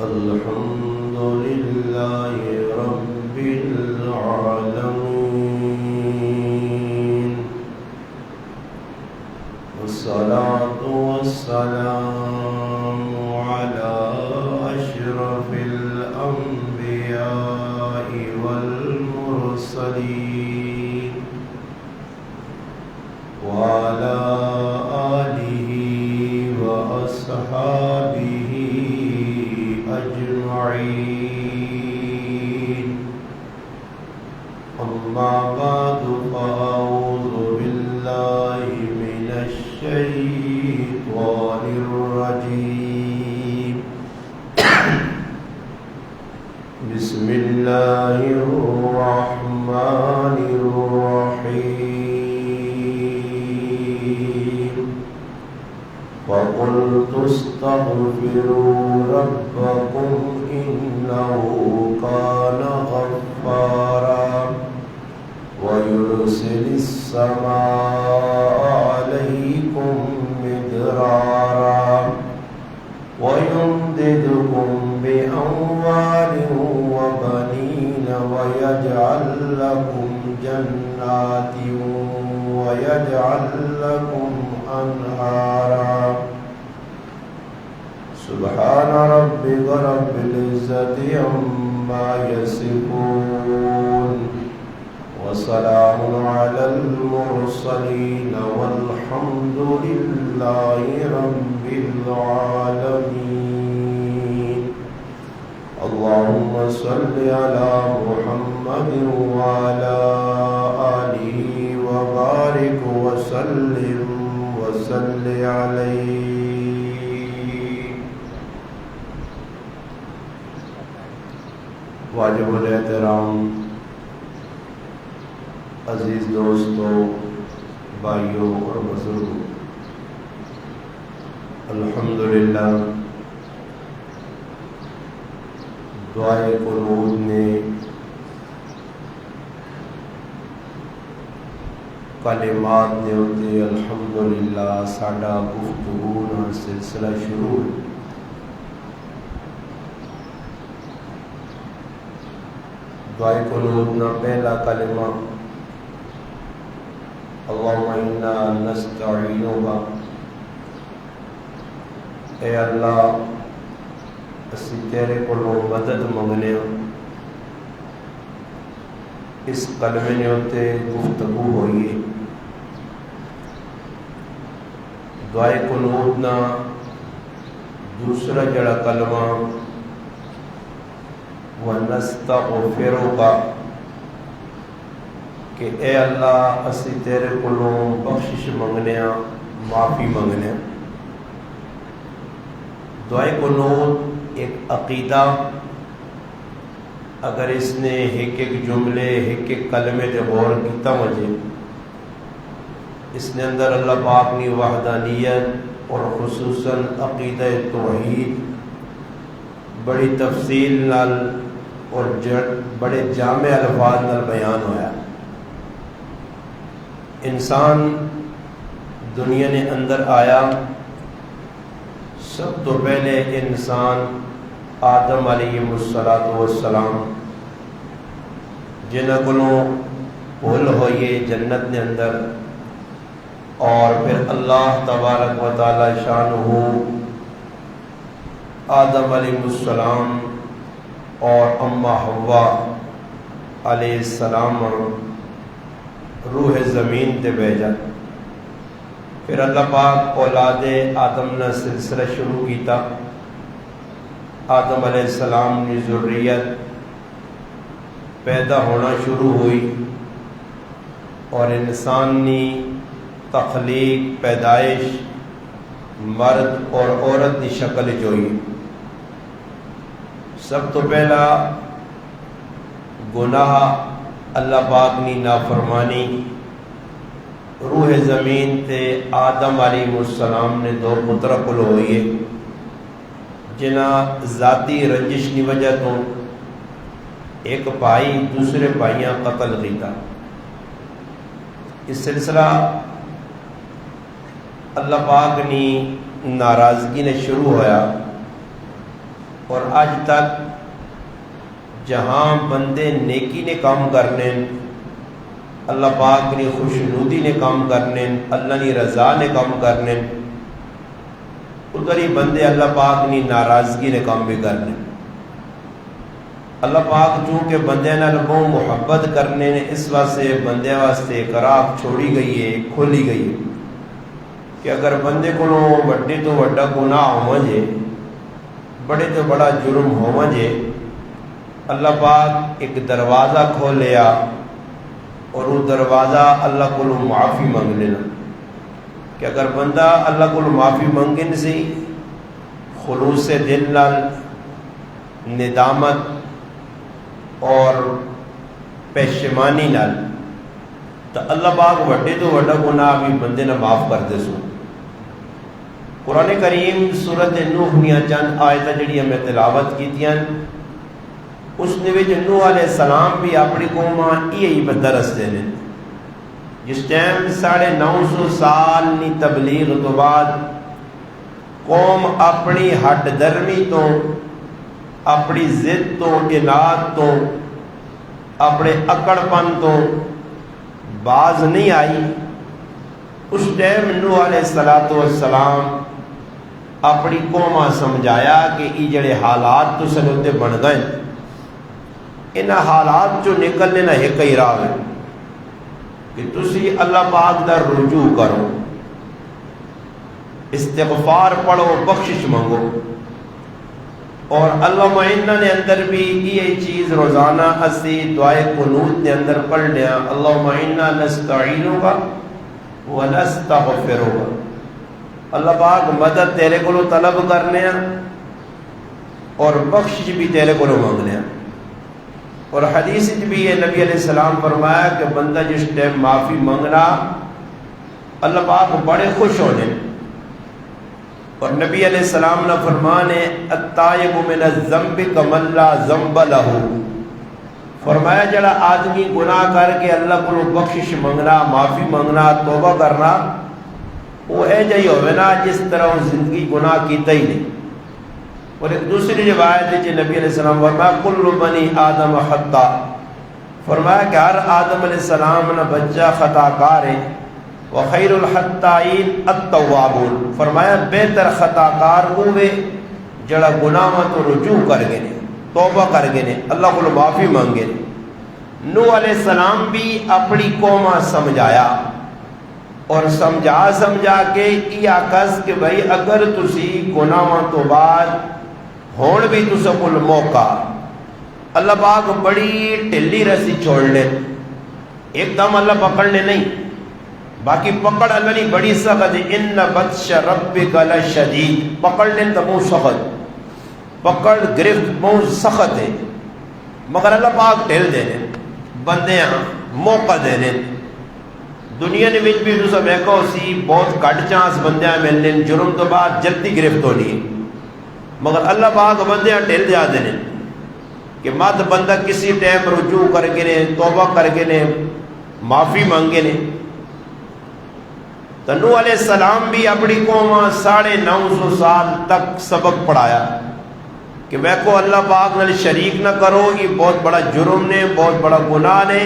الحمد لله رب العالمين، والصلاة والسلام على أشرف الأنبياء والمرسلين، وعلى آله وأصحابه أجمعين. أما بعد، فأعوذ بالله من الشيطان الرجيم. بسم الله الرحمن الرحيم. فقلت استغفروا ربكم إنه كان غفارا ويرسل السماء عليكم مدرارا ويمددكم بأموال وبنين ويجعل لكم جنات ويجعل لكم أنهارا. سبحان ربك رب العزة عما يصفون، وسلام على المرسلين، والحمد لله رب العالمين. اللهم صل على محمد وعلى آله وبارك وسلم عليه. واجب الاحترام عزیز دوستوں، بھائیوں اور بزرگوں، الحمدللہ دعائے قنوت نے کلمات نے ہوتے الحمدللہ ساڈا گفتگو کا سلسلہ شروع ہے. دعائے قنوت کا پہلا کلمہ اللہم انا نستعینک، اے اللہ اسی تیرے کولوں مدد منگنے. اس کلمے نے ہوتے گفتگو ہوئی. دعائے قنوت نا دوسرا جڑا کلمہ وَنَسْتَغْفِرُكَ، کہ اے اللہ اسی تیرے کولوں بخشش منگنے، معافی منگنے. دعائے قنوت ایک عقیدہ، اگر اس نے ایک ایک جملے ایک ایک کلمے تے غور کیتا وجے، اس نے اندر اللہ پاک کی وحدانیت اور خصوصاً عقیدہ توحید بڑی تفصیل نال اور بڑے جامع الفاظ نال بیان ہویا. انسان دنیا نے اندر آیا، سب تو پہلے انسان آدم علیہ السلام جنہ کولوں بھول ہوئیے جنت نے اندر، اور پھر اللہ تبارک و تعالی شانہ آدم علیہ السلام اور اماں حوا علیہ السلام روح زمین تے بھیجا. پھر اللہ پاک اولاد آدم نے سلسلہ شروع کیتا. آدم علیہ السلام کی ذریت پیدا ہونا شروع ہوئی اور انسان کی تخلیق پیدائش مرد اور عورت کی شکل ہوئی. سب تو پہلا گناہ اللہ پاک کی نافرمانی، روح زمین تے آدم علیہ السلام نے دو پتر کل ہوئی ہے، جنہ ذاتی رنجش کی وجہ تو ایک بھائی دوسرے بھائیاں قتل کیتا. اس سلسلہ اللہ پاک نی ناراضگی نے شروع ہویا اور اج تک جہاں بندے نیکی نے کام کرنے، اللہ پاک نے خوشنودی نے کام کرنے، اللہ نے رضا نے کام کرنے، ادھر ہی بندے اللہ پاک نے ناراضگی نے کام بھی کرنے۔ اللہ پاک چونکہ بندے نال بہت محبت کرنے نے، اس واسطے بندے واسطے ایک راہ چھوڑی گئی ہے، کھولی گئی ہے کہ اگر بندے کو وڈے تو وڈا گناہ ہو جے، بڑے تو بڑا جرم ہو جے، اللہ پاک ایک دروازہ کھولیا اور وہ دروازہ اللہ کو معافی مانگ لینا کہ اگر بندہ اللہ کو معافی منگن سی خلوص دل نال، ندامت اور پشیمانی نال، تو اللہ پاک وڈے تو وڈا گناہ بھی بندے نے معاف کر دے سو۔ قرآن کریم سورت نوح نیاں چند آیتاں جڑیاں میں تلاوت کیتیاں، اس نے وچ نوح علیہ السلام بھی اپنی قوم یہی درس دینے، جس ٹائم 950 سال نی تبلیغ تو بعد قوم اپنی ہٹ درمی تو، اپنی ضد تو، اناد تو، اپنے اکڑ پن تو باز نہیں آئی۔ اس ٹائم نوح علیہ السلام اپنی قوم سمجھایا کہ یہ جڑے حالات تو سنوتے بن گئے، ان حالات جو نکلنے نہ ایک ہی راہ ہے کہ تسی اللہ پاک دا رجوع کرو، استغفار پڑھو، بخشش مانگو، اور اللہ معینہ نے اندر بھی یہ چیز روزانہ اسی دعائے قنوت نے اندر پڑھ لیا، اللہ معینہ نستعینک ونستغفرک، اللہ پاک مدد تیرے کو طلب کرنے اور بخشش بھی تیرے کو مانگنے۔ اور حدیث بھی ہے، نبی علیہ السلام فرمایا کہ بندہ جس ٹائم معافی مانگنا اللہ پاک بڑے خوش ہونے، اور نبی علیہ السلام نے فرمانے التائب من الذنب کمن لا ذنب لہ، فرمایا جڑا آدمی گناہ کر کے اللہ کو بخشش منگنا، معافی منگنا، توبہ کرنا، وہ ہے جائی ہوئے نا جس طرح وہ زندگی گناہ کیتا ہی نہیں۔ اور ایک دوسری روایت ہے کہ نبی علیہ السلام فرمایا کل بنی آدم خطا، فرمایا کہ ہر آدم علیہ السلام نے بچہ خطا کار ہے، وخیر الخطائین التوابون، فرمایا بہتر خطا کار ہوئے جڑا گناہ تو رجوع کر گئے، توبہ کر گئے، اللہ کو معافی مانگے۔ نوح علیہ السلام بھی اپنی قوم سمجھایا اور سمجھا کے یہ آکس کہ بھائی اگر تسی گناہ تو بعد ہون بھی تسا کل موقع، اللہ پاک بڑی ٹھلی رسی چھوڑ لے، ایک دم اللہ پکڑنے نہیں، باقی پکڑ اللہ نہیں بڑی سخت ہے، ان بطش ربک لشدید، پکڑ لیں تو بہت سخت، پکڑ گرفت بہت سخت ہے، مگر اللہ پاک ٹھل دینے، بندے موقع دینے۔ دنیا نے بھی تو میں کہو سی بہت کٹ چانس بندے ملنے، جرم تو بعد جلدی گرفت ہونی ہے، مگر اللہ پاک بندے ٹھل دیا دینے کہ مت بندہ کسی ٹائم رجوع کر کے نے، توبہ کر کے نے، معافی مانگے نے۔ تو نوح علیہ السلام بھی اپنی قوم 950 سال تک سبق پڑھایا کہ میں کو اللہ پاک نال شریک نہ کرو، یہ بہت بڑا جرم نے، بہت بڑا گناہ نے،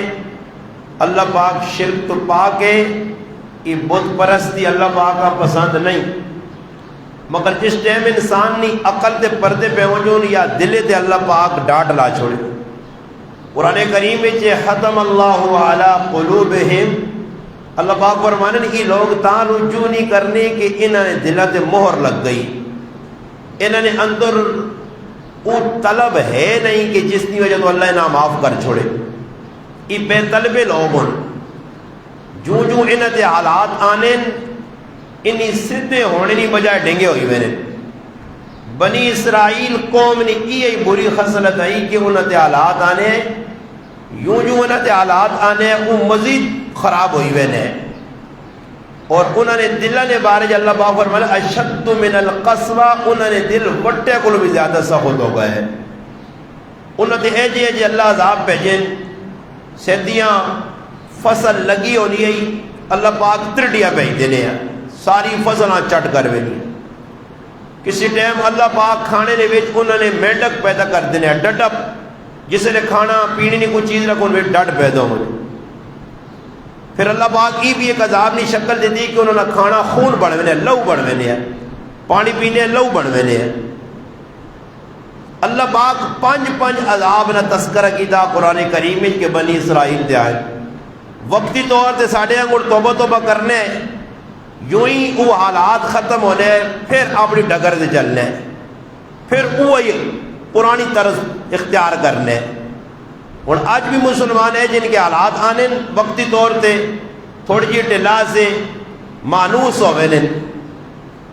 اللہ پاک شرک تو پاک ہے، یہ بت پرستی اللہ پاک کا پسند نہیں، مگر جس ٹائم انسان نے عقل دے پردے پہ ہو یا دلے تے اللہ پاک ڈانٹ لا چھوڑے۔ قرآن کریم میں ختم اللہ علی قلوبہم، اللہ پاک فرمانے کہ لوگ تاں رجوع نہیں کرنے کہ انہوں نے دلوں تے مہر لگ گئی، انہوں نے اندر وہ طلب ہے نہیں کہ جس کی وجہ تو اللہ انہیں معاف کر چھوڑے، یہ بے طلبے لوگ ہیں، جو انہوں تے حالات آنے انہی سدھے ہونے نہیں بجائے ڈنگے ہوئی میں نے۔ بنی اسرائیل قوم نے یہ بری خصلت آئی کہ انہوں تے حالات آنے، یوں انہوں تے حالات آنے وہ مزید خراب ہوئی ہوئے نے، اور انہوں نے دلوں نے بارے اللہ پاک فرمایا اشد من القسوہ، انہوں نے دل وٹے کو بھی زیادہ سخت ہو گئے، انہوں نے اے جی اللہ عذاب بھیجیں، سردیاں فصل لگی ہونی ہے، اللہ پاک ترڈیاں بھیج دینے ہیں، ساری فصلیں چٹ کر ویلی، کسی ٹائم اللہ پاک کھانے دے وچ انہوں نے میڈک پیدا کر دینے ڈڈپ، جس نے کھانا پینی نہیں کوئی چیز رکھو ان میں ڈڈ پیدا ہو جائے. پھر اللہ پاک کی بھی ایک عذاب نہیں شکل دیتی کہ انہوں نے کھانا خون بڑھونے لہو بڑھونے ہے، پانی پینے لہو بڑھونے ہے. اللہ پاک پنج عذاب نہ تذکرہ کیتا قرآن کریم کے بنی اسرائیل دے آئے. وقتی طور تے ساڑھے انگوڑ توبہ کرنے یوں ہی وہ حالات ختم ہونے پھر اپنی ڈگر سے چلنے پھر وہی پرانی طرز اختیار کرنے. اور آج بھی مسلمان ہیں جن کے حالات آنے وقتی طور تے تھوڑی جی ٹھلا سے مانوس ہوئے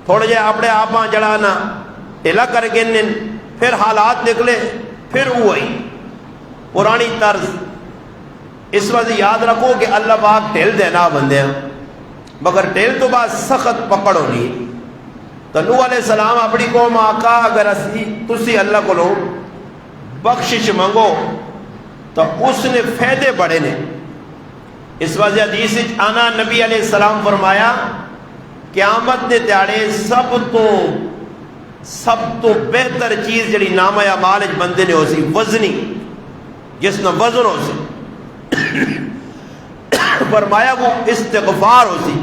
تھوڑے جے اپنے آپ جڑانا ٹھلا کر کے پھر حالات نکلے پھر وہی پرانی طرز. اس وقت یاد رکھو کہ اللہ پاک ٹھل دینا بندے ہیں مگر ٹھل تو بعد سخت پکڑ ہونی. تو نوح علیہ السلام اپنی قوم آقا اگر تسی اللہ کو لو بخشش منگو تو اس نے فائدے بڑے نے. اس وجہ حدیث آنا نبی علیہ السلام فرمایا قیامت نے دیہڑے سب تو بہتر چیز جڑی نامہ اعمال بندے نے ہو سی وزنی جس نے وزن ہو سی فرمایا وہ استغفار ہو سی.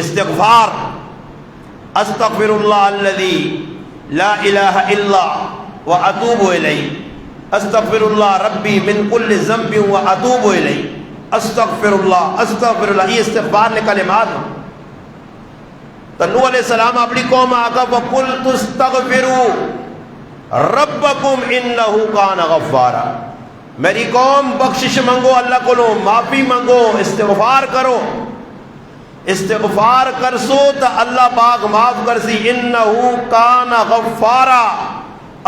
استغفار استغفر اللہ الذی لا الہ الا واتوب الیہ، استغفر اللہ ربی من کل ذنب واتوب الیہ، استغفر اللہ. یہ استغفار نے کلمات. تو نوح علیہ السلام اپنی قوم آقا وَقُلْتُ اسْتَغْفِرُوا رَبَّكُمْ إِنَّهُ كَانَ غَفَّارًا، میری قوم بخشش منگو اللہ کو لو معافی منگو استغفار کرو. استغفار کرسو تو اللہ پاک معاف کرسی. إِنَّهُ كَانَ غَفَّارًا،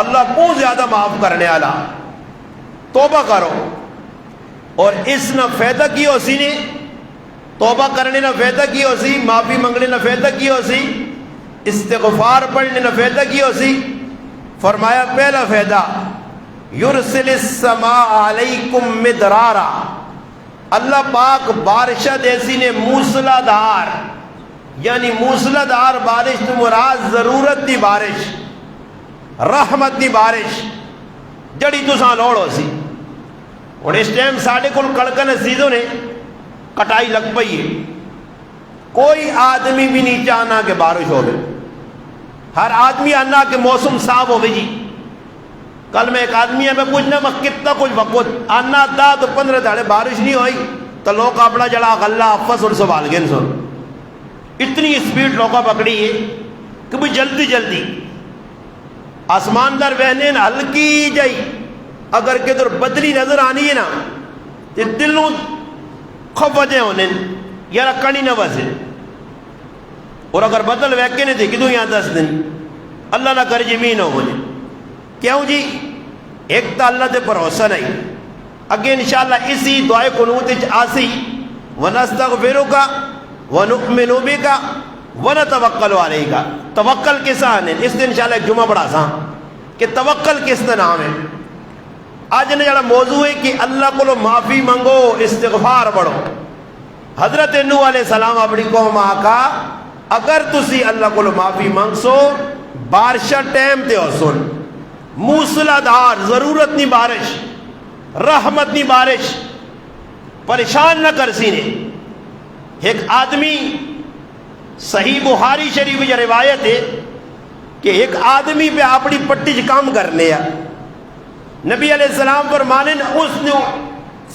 اللہ بہت زیادہ معاف کرنے والا. توبہ کرو. اور اس نہ فائدہ کی ہو سی نے توبہ کرنے نہ فائدہ کی ہو سی، معافی منگنے نہ فائدہ کی ہو سی، استغفار پڑھنے نہ فائدہ کی ہو سی. فرمایا پہلا فائدہ یرسل السماء علیکم مدرارا، اللہ پاک بارشہ دیسی نے موسلا دھار، یعنی موسلا دھار بارش تو مراد ضرورت دی بارش، رحمت دی بارش جڑی تساں لوڑ ہو سی. اور اس ٹائم ساڑھے کل کڑکن عزیزوں نے کٹائی لگ پئی ہے. کوئی آدمی بھی نہیں چاہنا کہ بارش ہو گئے، ہر آدمی آنا کہ موسم صاف ہو گئی. جی کل میں ایک آدمی ہے میں پوچھنا میں کتنا کچھ وقت آنا تھا تو 15 دہاڑے بارش نہیں ہوئی تو لوگ اپنا جڑا غلہ افس اور سنبھال گئے. سن اتنی اسپیڈ لوگوں پکڑی ہے کہ بھائی جلدی آسمان در بہنے ہلکی جائی اگر کدھر بدلی نظر آنی ہے نا تو دلوں خفجے ہونے یار کڑی نہ وزے. اور اگر بدل ویکے نے دیکھی تو یہاں 10 دن اللہ نہ کر زمین ہو جائے. کیوں جی ایک تو اللہ تے بھروسہ نہیں. اگے انشاءاللہ اسی دعائے قنوت آسی وَنَسْتَغْفِرُكَ وَنُؤْمِنُ بِكَ وَنَتَوَكَّلُ عَلَيْكَ. توکل کس آنے اس دن انشاءاللہ ایک جمعہ پڑھا سا کہ توکل کس کا نام ہے. آج نے جڑا موضوع ہے کہ اللہ کو معافی منگو استغفار پڑھو. حضرت نوح علیہ السلام اپنی قوم آقا اگر تسی اللہ کو معافی منگسو بارشہ ٹائم تے ہو سن موسلا دھار ضرورت نہیں بارش رحمت نہیں بارش پریشان نہ کر سینے. ایک آدمی صحیح بخاری شریف جو روایت ہے کہ ایک آدمی پہ اپنی پٹی کام کرنے نبی علیہ السلام فرمانے اس نے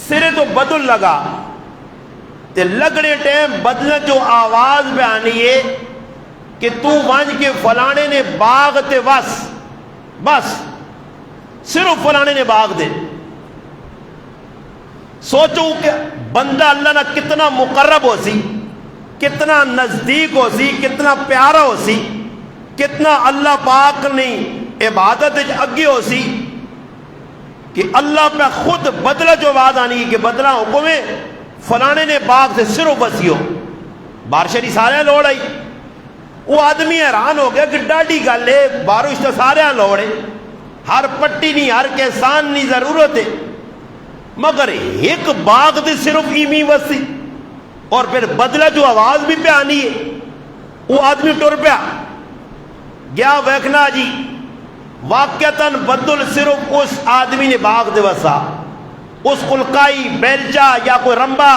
سرے تو بدل لگا تے لگڑے ٹائم بدل جو آواز پہ آنی ہے کہ تو وانج کے فلانے نے باغ تے بس صرف فلانے نے باغ دے. سوچو کہ بندہ اللہ نہ کتنا مقرب ہو سی، کتنا نزدیک ہو سی، کتنا پیارا ہو سی، کتنا اللہ پاک نے عبادت اگے ہو سی کہ اللہ پہ خود بدلہ جو آواز آنی ہے کہ بدلہ حکم ہے فلانے نے باغ سے صرف بسی ہو. بارشری سارے لوڑ آئی. وہ آدمی حیران ہو گیا کہ ڈاڈی گل ہے بارش تو سارے لوڑے ہر پٹی نہیں ہر کسان نہیں ضرورت ہے مگر ایک باغ دے صرف ایمی وسی اور پھر بدلہ جو آواز بھی پہ آنی ہے. وہ آدمی ٹر پیا گیا ویکھنا جی واقعتاً بدل صرف اس آدمی نے باغ دے وسا اس کلکائی بیلچا یا کوئی رمبا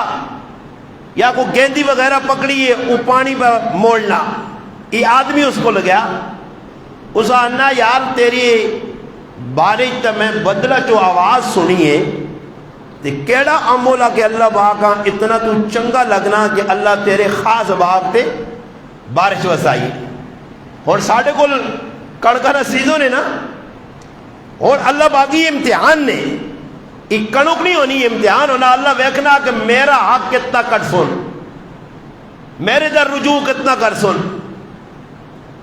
یا کوئی گیندی وغیرہ پکڑی ہے وہ پانی پر موڑنا یہ آدمی اس کو لگیا اس آنا یار تیری بارش تے میں بدلہ جو آواز سنی ہے تے کیڑا عمولا کہ اللہ باغاں اتنا تو چنگا لگنا کہ اللہ تیرے خاص باغ تے بارش وسائی اور ساڑھے کو کڑکڑا سیزوں نے نا اور اللہ باغی امتحان نے ایک کڑک نہیں ہونی امتحان ہونا اللہ ویکھنا کہ میرا حق کتنا کٹ سن میرے در رجوع کتنا کر سن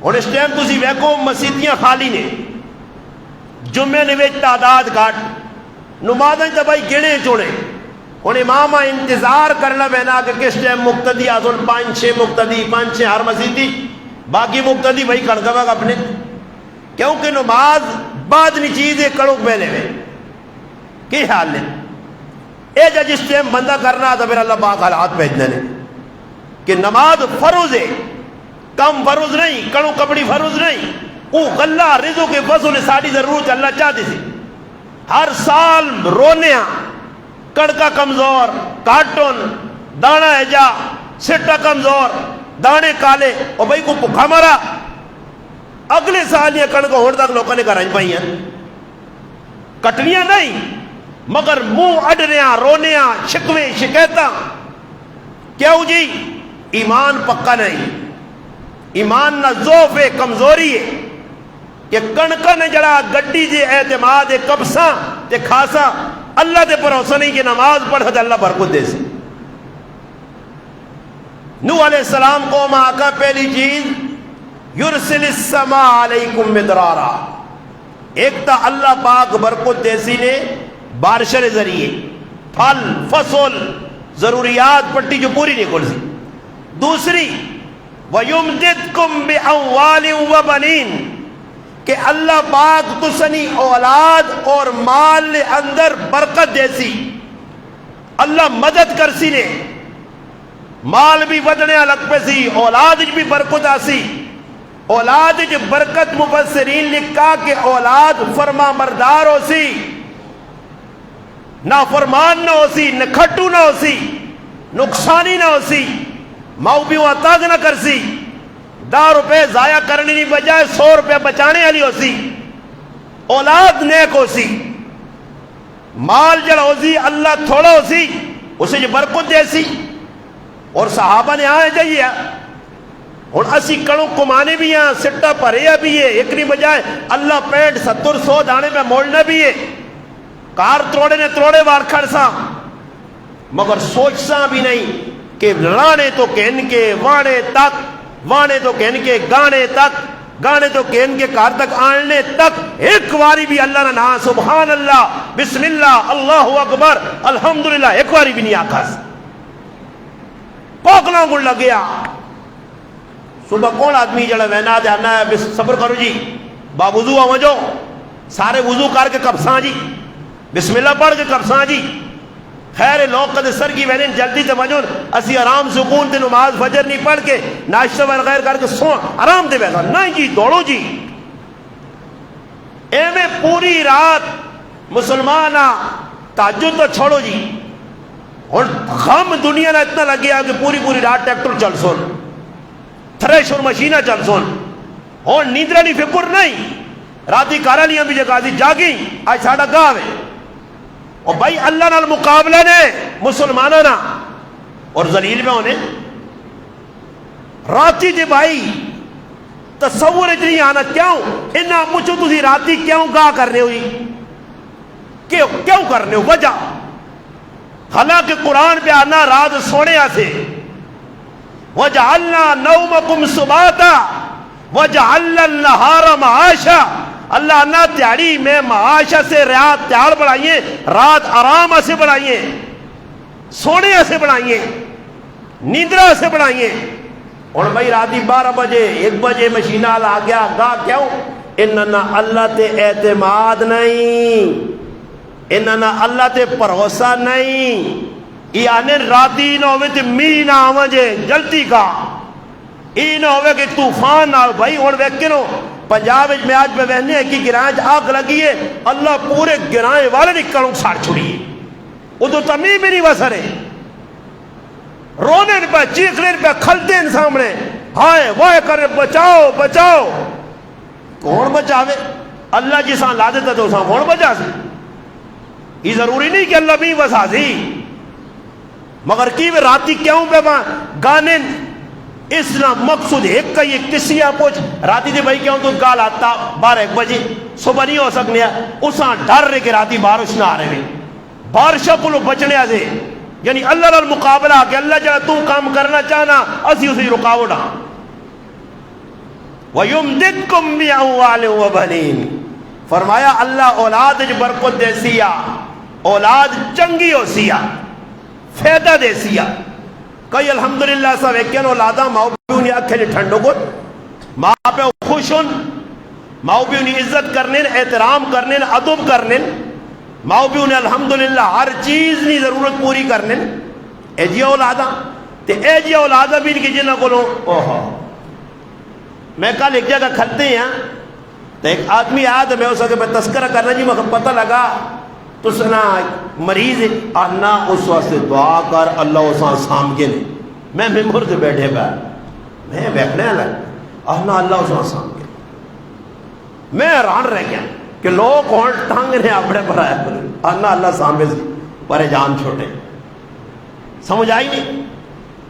اور اس ٹائم تسی ویکھو مسیتیاں خالی نے جمعے نے ویچ تعداد کاٹ نمازیں تو بھائی گنے چوڑے اور امامہ انتظار کرنا بہنا کہ کس ٹائم مقتدی آسن 5-6 مقتدی 5-6 ہر مسیدی باقی مقتدی بھائی کڑکا اپنے کیونکہ نماز بعد نہیں چیز ہے کڑک بہنے میں کی حال ہے اے جا جس ٹائم بندہ کرنا تھا پھر اللہ پاک حالات بھیجنے نے کہ نماز فرض ہے کم فرض نہیں کڑو کپڑی فرض نہیں او غلہ رزق کے فضل ساری ضرورت اللہ چاہتی تھی ہر سال رونے کڑکا کمزور کارٹون دانا ایجا سٹا کمزور دانے کالے اور بھائی کو پکھا مارا اگلے سال یہ کڑکا ہونے تک لوگوں نے کرائیں پائی ہیں کٹنیاں نہیں مگر منہ اڈنیاں رونیاں شکوے شکایتاں کیوں جی ایمان پکا نہیں ایمان نہ ضعف ہے کمزوری ہے کہ کڑکا نے جڑا گڈی دے اعتماد کبساں تے کھاسا اللہ دے بھروسہ نہیں کہ نماز پڑھا تے اللہ برکت دے سی نوح علیہ السلام کو آقا پہلی چیز یرسل السماء علیکم مدرارا ایک تا اللہ پاک برکت دیسی نے بارش کے ذریعے پھل فصل ضروریات پٹی جو پوری نہیں کھول سی دوسری وَيُمْدِدْكُمْ بِأَمْوَالٍ وَبَنِينَ کہ اللہ پاک تسنی اولاد اور مال اندر برکت دیسی اللہ مدد کرسی نے مال بھی ودنے الگ پہ سی اولاد بھی برکت آسی اولاد جو برکت مفسرین لکھا کہ اولاد فرما بردار ہو سی نہ فرمان نہ ہو سی نہ کھٹو نہ ہو سی نقصانی نہ ہو سی ماؤ بھی وہ تاگ نہ کر سی 10 روپے ضائع کرنے نہیں بجائے 100 روپے بچانے والی ہو سی اولاد نیک ہو سی مال جڑا ہو سی اللہ تھوڑا ہو سی اسے جو برکت دے سی اور صحابہ نے آئے جائیے اور اسی کڑوں کمانے بھی ہیں سٹا پریا بھی ہے ایک نہیں بجائے اللہ 65-70-100 دانے پہ موڑنا بھی ہے کار تروڑے نے تروڑے وار کھڑسا مگر سوچسا بھی نہیں کہ رانے تو کہن کے وانے تک وانے تو کہن کے گانے تک گانے تو کہن کے کار تک آنے تک ایک واری بھی اللہ نے نہا سبحان اللہ بسم اللہ اللہ اکبر الحمدللہ ایک واری بھی نہیں آکھا پوکنا گڑ لگیا صبح کون آدمی جڑا وینا دے آنا ہے صبر کرو جی با وضو آمجو سارے وضو کر کے کبساں جی بسم اللہ پڑھ کے کبساں جی خیر لوگ قد سر کی وینن جلدی تے وجون اسی آرام سکون تے نماز فجر نہیں پڑھ کے ناشتہ وغیر کر کے سو آرام دے بیٹھا نہیں جی دوڑو جی ایویں پوری رات مسلمان تہجد تو چھوڑو جی اور غم دنیا نہ اتنا لگ گیا کہ پوری رات ٹریکٹر چل سن تھریشر مشینہ چل سن اور نیندرہ نہیں فکر نہیں راتی کارا لیاں بھی جگہ دی جاگی آج ساڑھا گاہ ہے اور بھائی اللہ نال مقابلہ نے مسلمانوں نا اور ذلیل میں ہونے راتی جی بھائی تصور اتنی آنا کیوں انہا پوچھو تُسی راتی کیوں گاہ کرنے ہوئی کیوں کرنے ہو وجہ حالانکہ قرآن پہ آنا رات سونے آسے وَجَعَلْنَا نَوْمَكُمْ سُبَاتًا وَجَعَلْنَا النَّهَارَ مَعَاشًا اللہ نہ تیاری میں معاشہ سے رات تیار بڑھائیے رات آرام سے بڑھائیے سونے سے بڑھائیے نیندرہ سے بڑھائیے اور بھائی راتی 12 بجے 1 بجے مشینہ آ گیا گاہ کیوں انہاں اللہ تے اعتماد نہیں انہاں اللہ تے بھروسہ نہیں یہ آنے راتی نہ ہوئے تے می نہ آوجے جلدی کا یہ نہ ہوئے کہ طوفان نہ بھائی اور ویکنو پنجاب میں آج پہ بہنے کی گرائیں آگ لگی ہے اللہ پورے گرائیں والے نکلوں ساڑ چھوڑی ہے وہ تو تمہیں بھی نہیں وسرے رونے پہ چیخنے پہ کھلتے ہیں سامنے ہائے وائے کرے بچاؤ بچاؤ کون بچاوے اللہ جساں لا دیتا تو اساں کون بچا سی یہ ضروری نہیں کہ اللہ بھی وسا سی مگر کی وہ راتی کیوں پہ گانے اس نہ مقصود ایک کا یہ کسی پوچھ راتی دے بھائی کیوں تو گال آتا 12-1 بجے صبح نہیں ہو سکنے اساں ڈر رہے کہ راتی بارش نہ آ رہے بارشہ کو بچنے آزے یعنی اللہ نال مقابلہ کہ اللہ جڑا تو کام کرنا چاہنا اسی اسی رکاوٹ ہاں وَيُمْدِدْكُمْ بِأَمْوَالٍ وَبَنِينَ فرمایا اللہ اولاد جو برکت دے سیا اولاد چنگی ہو سیا فیدہ دے سیا کئی الحمدللہ صاحب ایک کین اولادا ماں پیو نے اکھے نے ٹھنڈو کو ماں پہ خوش ہن ماں پیو نے عزت کرنے احترام کرنے ادب کرنے ماں پیو نے الحمدللہ ہر چیز نہیں ضرورت پوری کرنے اے جی اولادا تے اے جی اولادا بھی کہ جنہ کو لو اوہو میں کل ایک جگہ کھلتے ہیں تو ایک آدمی آیا تو میں اس وقت تذکرہ کرنا جی مجھے پتہ لگا تو سنا مریض آنا اس واسطے دعا کر اللہ اساں سام کے لے میں ممبر سے بیٹھے پہ میں بیٹھنے لگ آنا اللہ اساں سام کے میں حیران رہ گیا کہ لوگ کون ٹانگ نے اپنے پر آیا آنا اللہ سامنے سے پرے جان چھوٹے سمجھ آئی نہیں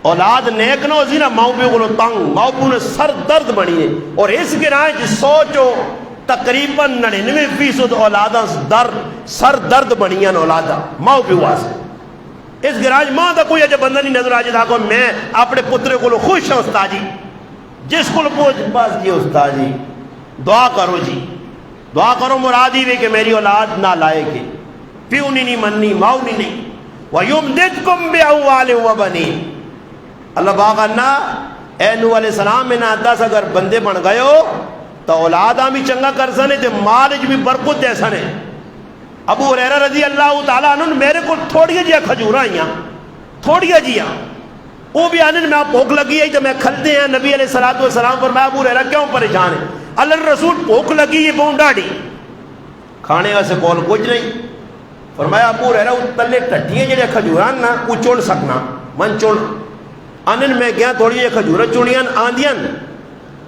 اولاد نیک نہ ہوسی نا ماؤں پہ کو تنگ ماؤں پہ نے سر درد بنی ہے اور اس گرائیں جی سوچو تقریباً 99% اولاداں سر درد بنی ہیں اولاداں ماؤں پہ واسے اس گرائیں ماں دا کوئی اجے بندہ نہیں نظر آجے تھا کہ میں اپنے پترے کو خوش ہوں استاد جی جس کو پوچھ بس جی استاد جی دعا کرو جی دعا کرو مرادی بھی کہ میری اولاد نہ لائے گی پیو نہیں مننی ماؤں نہیں وَيُمْدِدْكُمْ بِأَمْوَالٍ وَبَنِينَ اللہ باغانا اے نوح علیہ السلام میں نہ 10 اگر بندے بن گئے ہو تو اولاداں بھی چنگا کر سنے تے مالج بھی برکت دے سنے ابو ہریرہ رضی اللہ تعالیٰ عنہ میرے کو تھوڑی جیا کھجورا ہیاں تھوڑی جیا وہ بھی آنے میں بھوک لگی ہے تو میں کھلتے ہیں نبی علیہ السلام پر میں ابو ہریرہ کیوں پریشان ہے اللہ رسول بھوک لگی ہے بہن ڈاڑی کھانے واسے کول کچھ نہیں فرمایا ابو ہریرہ تلے ٹٹیاں جڑے کھجوران نا وہ چڑ سکنا من چڑ آنن میں گیا تھوڑی یہ کھجورت چوڑیاں آندیاں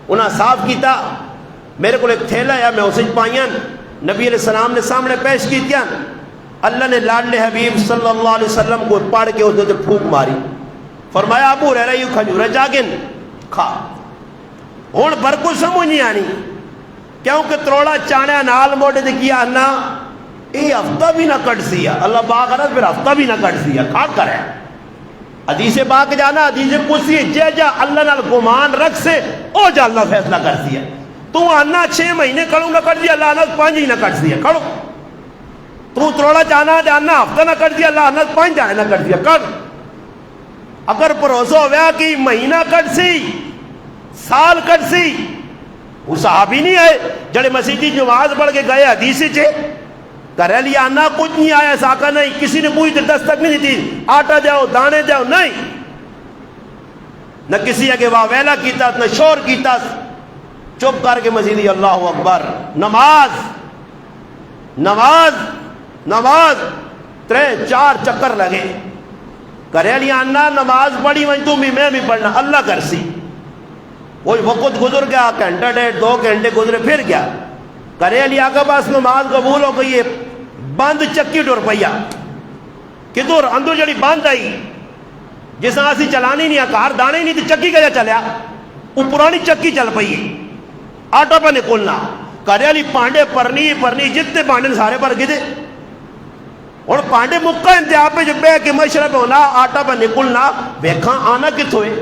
انہاں صاف کیتا میرے کو ایک تھیلا ہے میں اسے پائیاں نبی علیہ السلام نے سامنے پیش کیتیاں اللہ نے لاڈلے حبیب صلی اللہ علیہ وسلم کو پڑھ کے اس نے پھوک ماری فرمایا ابو ہریرہ یہ کھجورت جاگن کھا ہون برکو سمجھ نہیں آنی کیونکہ تروڑا چاڑیا نال موڑے دے کیا نا یہ ہفتہ بھی نہ کٹ سیا اللہ پاک نے پھر ہفتہ بھی نہ کٹ سیا کھا کر ہے حدیث پاک جانا حدیث پوچھی جے جا اللہ نال گمان رکھ سے او جا اللہ فیصلہ کر دیا تو آنا 6 مہینے کھڑوں نہ کٹ دیا اللہ آنا 5 ہی نہ کٹ دیا کھڑو تو تروڑا چاہنا جانا ہفتہ نہ کٹ دیا اللہ آنا 5 جانے نہ کٹ دیا کر اگر پروسو ہوا کہ مہینہ کٹ سی سال کٹ سی وہ صحابی نہیں ہے جڑے مسیحی نماز پڑھ کے گئے حدیث چے کرے لیا آنا کچھ نہیں آیا ساکا نہیں کسی نے کوئی دستک نہیں دی آٹا جاؤ دانے جاؤ نہیں نہ کسی اگے واہ ویلا کیتا نہ شور کیتا چپ کر کے مسیحی اللہ اکبر نماز نماز نماز 3-4 چکر لگے کرے لیا آنا نماز پڑھی وہیں تو بھی میں بھی پڑھنا اللہ کر سی وہی وقت گزر گیا گھنٹہ 1.5-2 گھنٹے گزرے پھر گیا کرے لیا کا پاس نماز قبول ہو گئی ہے بند چکی ڈور پیا کدھر اندر جڑی بند آئی جس اسی چلانی نہیں کار دانے نہیں تو چکی گیا چلیا وہ پرانی چکی چل پئی آٹا پہ نکلنا کرے لی پانڈے پرنی جتنے پانڈے سارے پر گدے اور پانڈے مکہ انتہا پہ جو بے کے مشرب ہونا آٹا پہ نکلنا بیکھاں آنا کتھو ہے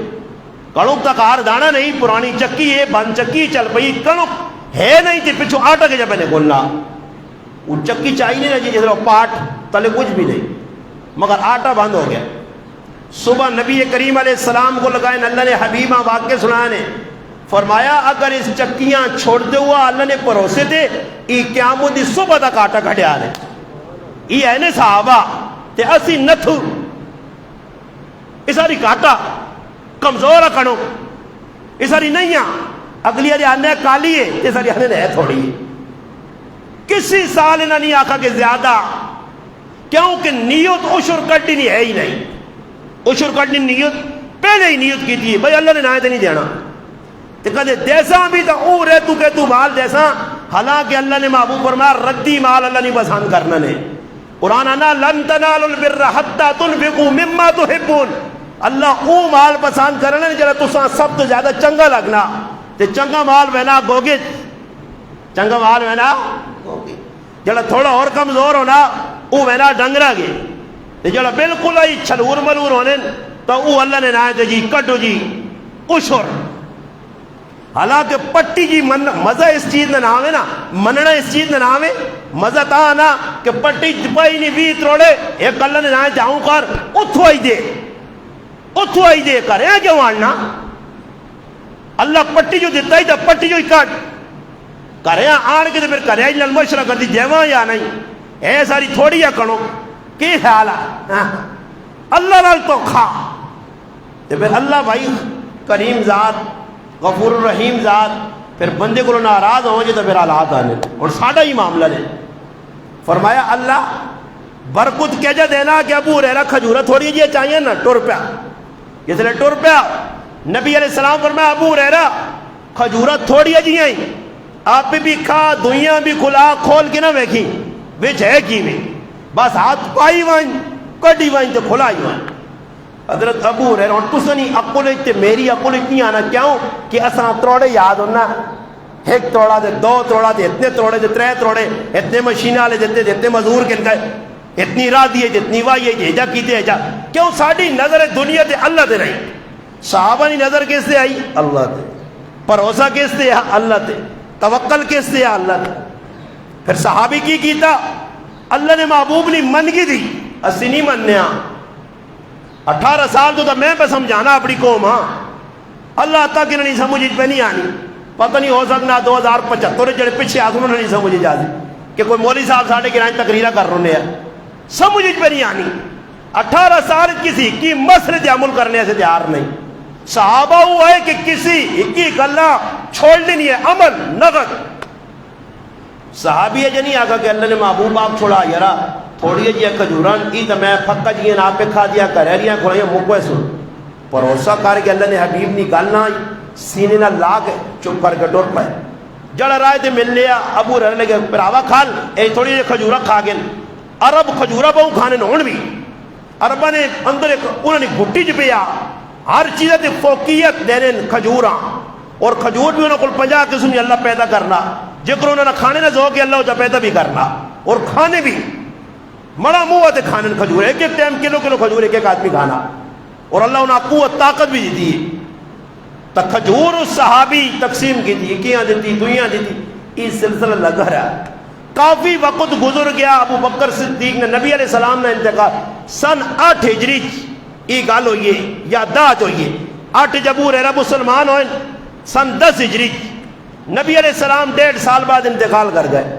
کڑک تک آر دانا نہیں پرانی چکی ہے بند چکی چل پئی کڑک ہے نہیں تھی پچھو آٹا کے جب میں نے گولنا وہ چکی چاہی نہیں رہی جیسے پاٹ تلے کچھ بھی نہیں مگر آٹا بند ہو گیا صبح نبی کریم علیہ السلام کو لگائے اللہ نے حبیبہ واقع سنانے فرمایا اگر اس چکیاں چھوڑتے ہوا اللہ نے پروسے تھے ای قیامت دی صبح تک آٹا کھڑے آ رہے ای اینے صحابہ تے اسی نتھو اساری کاٹا کمزور کھڑو اساری نہیں اگلی آنے کالی ہے یہ ساری آنے ہے تھوڑی ہے. کسی سال انہوں نے آخا کہ زیادہ، کیونکہ نیت عشر کٹنی ہے ہی نہیں. عشر کٹنی نیت پہلے ہی نیت کی تھی بھائی اللہ نے نہ نہیں دینا تو کدے دیسا بھی تو او رہ تو کہ تو مال دیسا. حالانکہ اللہ نے محبوب فرمایا ردی مال اللہ نہیں پسند کرنا نے. قرآن آنا لن تنالوا البر حتی تنفقوا مما تحبون. اللہ او مال پسند کرنا جڑا تساں سب تو زیادہ چنگا لگنا تے چنگا مال وینا گوگے، چنگا مال وینا گوگے. جڑا تھوڑا اور کمزور ہونا او وینا ڈنگرا گے تے جڑا بالکل ہی چھلور ملور ہونے تو او اللہ نے نہ تے جی کٹو جی عشر. حالانکہ پٹی جی مزہ اس چیز نہ آوے نا، مننا اس چیز نہ آوے مزہ تا نا کہ پٹی پائی نہیں بھی تروڑے ایک اللہ نے نہ جاؤں کر اتھو آئی دے کر ہے کیوں آنا. اللہ پٹی جو دیتا ہی تھا پٹی جو ہی کٹ کرے آن کے پھر کرے جنال مشرہ کر دی دیواں یا نہیں اے ساری تھوڑی یا کنو کی خیال ہے اللہ نال تو کھا. پھر اللہ بھائی کریم ذات غفور الرحیم ذات پھر بندے کو ناراض ہو جائے تو پھر حالات آنے. اور ساڑھا ہی معاملہ نے فرمایا اللہ برکت کہجا دینا کہ ابو ہریرہ کھجورہ تھوڑی جی چاہیے نا ٹر پیا جس لئے ٹر پیا. نبی علیہ السلام فرمایا ابو ہریرہ کھجورہ تھوڑی جی ہیں آپ بھی کھا دنیا بھی کھلا کھول کے نہ ویکھی بچ ہے کی بھی بس ہاتھ پائی وائن کڑی وائن تو کھلا ہی وائن. حضرت ابو ہریرہ اور تسنی عقل تے میری عقل اتنی آنا کیوں کہ اساں تروڑے یاد ہونا ایک توڑا دے دو توڑا دے اتنے توڑے دے ترے توڑے اتنے مشینہ والے دیتے اتنے مزدور کن گئے اتنی راہ دیے جتنی وائی ہے جا کیتے جا کیوں ساڑھی نظر دنیا تے اللہ تے نہیں. صحابہ کی نظر کس سے آئی اللہ تے، بھروسہ کس سے اللہ تے، توکل کس سے اللہ تے. پھر صحابی کی کیتا اللہ نے محبوب نہیں من کی تھی اسی نہیں مننے 18 سال تو میں پہ سمجھانا اپنی قوم ہاں اللہ تک انہیں نہیں سمجھ پہ نہیں آنی. پتہ نہیں ہو سکنا 2075 جڑے پیچھے آ انہوں نے نہیں سمجھ جا دی کہ کوئی مولوی صاحب ساڑھے گرائیں تقریرہ کر رہے ہیں سمجھ پہ نہیں آنی. 18 سال کسی کی مسئلے عمل کرنے سے تیار نہیں. صحابہ ہوا ہے کہ کسی کی گلہ چھوڑنی نہیں ہے عمل نغد. صحابی ہے جنہیں آگا کہ اللہ نے محبوب آپ چھوڑا یرا تھوڑی جی کھجوران ای تو میں پھکا جی نا پہ کھا دیا کریریاں کھوڑیاں مکوے سن پروسہ کر کے اللہ نے حبیب نہیں گلنا سینے نہ لا کے چپ کر کے ڈور پائے جڑا رائے تے مل لیا. ابو ہریرہ لگے پراوا کھال اے تھوڑی جی کھجورہ کھا گئے. عرب کھجورہ بہو کھانے نون بھی عربہ نے اندر ایک انہوں نے گھٹی چ پیا ہر چیز تے فوقیت دینے کھجوراں اور کھجور بھی انہوں کو 50 قسم اللہ پیدا کرنا جکر انہوں نے کھانے نہ ذوق اللہ جا پیدا بھی کرنا اور کھانے بھی مڑا منہ تے کھانے کھجور ایک ایک ٹائم کلو کھجور ایک ایک آدمی کھانا اور اللہ انہیں قوت طاقت بھی دیتی ہے. تو کھجور اس صحابی تقسیم کی تھی کیاں دیتی دنیا دیتی اس سلسلہ لگا رہا. کافی وقت گزر گیا. ابو بکر صدیق نے نبی علیہ السلام نے انتقال سن 8 ہجری یہ گل ہوئی ہے یا داج ہوئی ہے 8 جب ابو ہریرہ مسلمان ہوئے سن 10 ہجری نبی علیہ السلام 1.5 سال بعد انتقال کر گئے.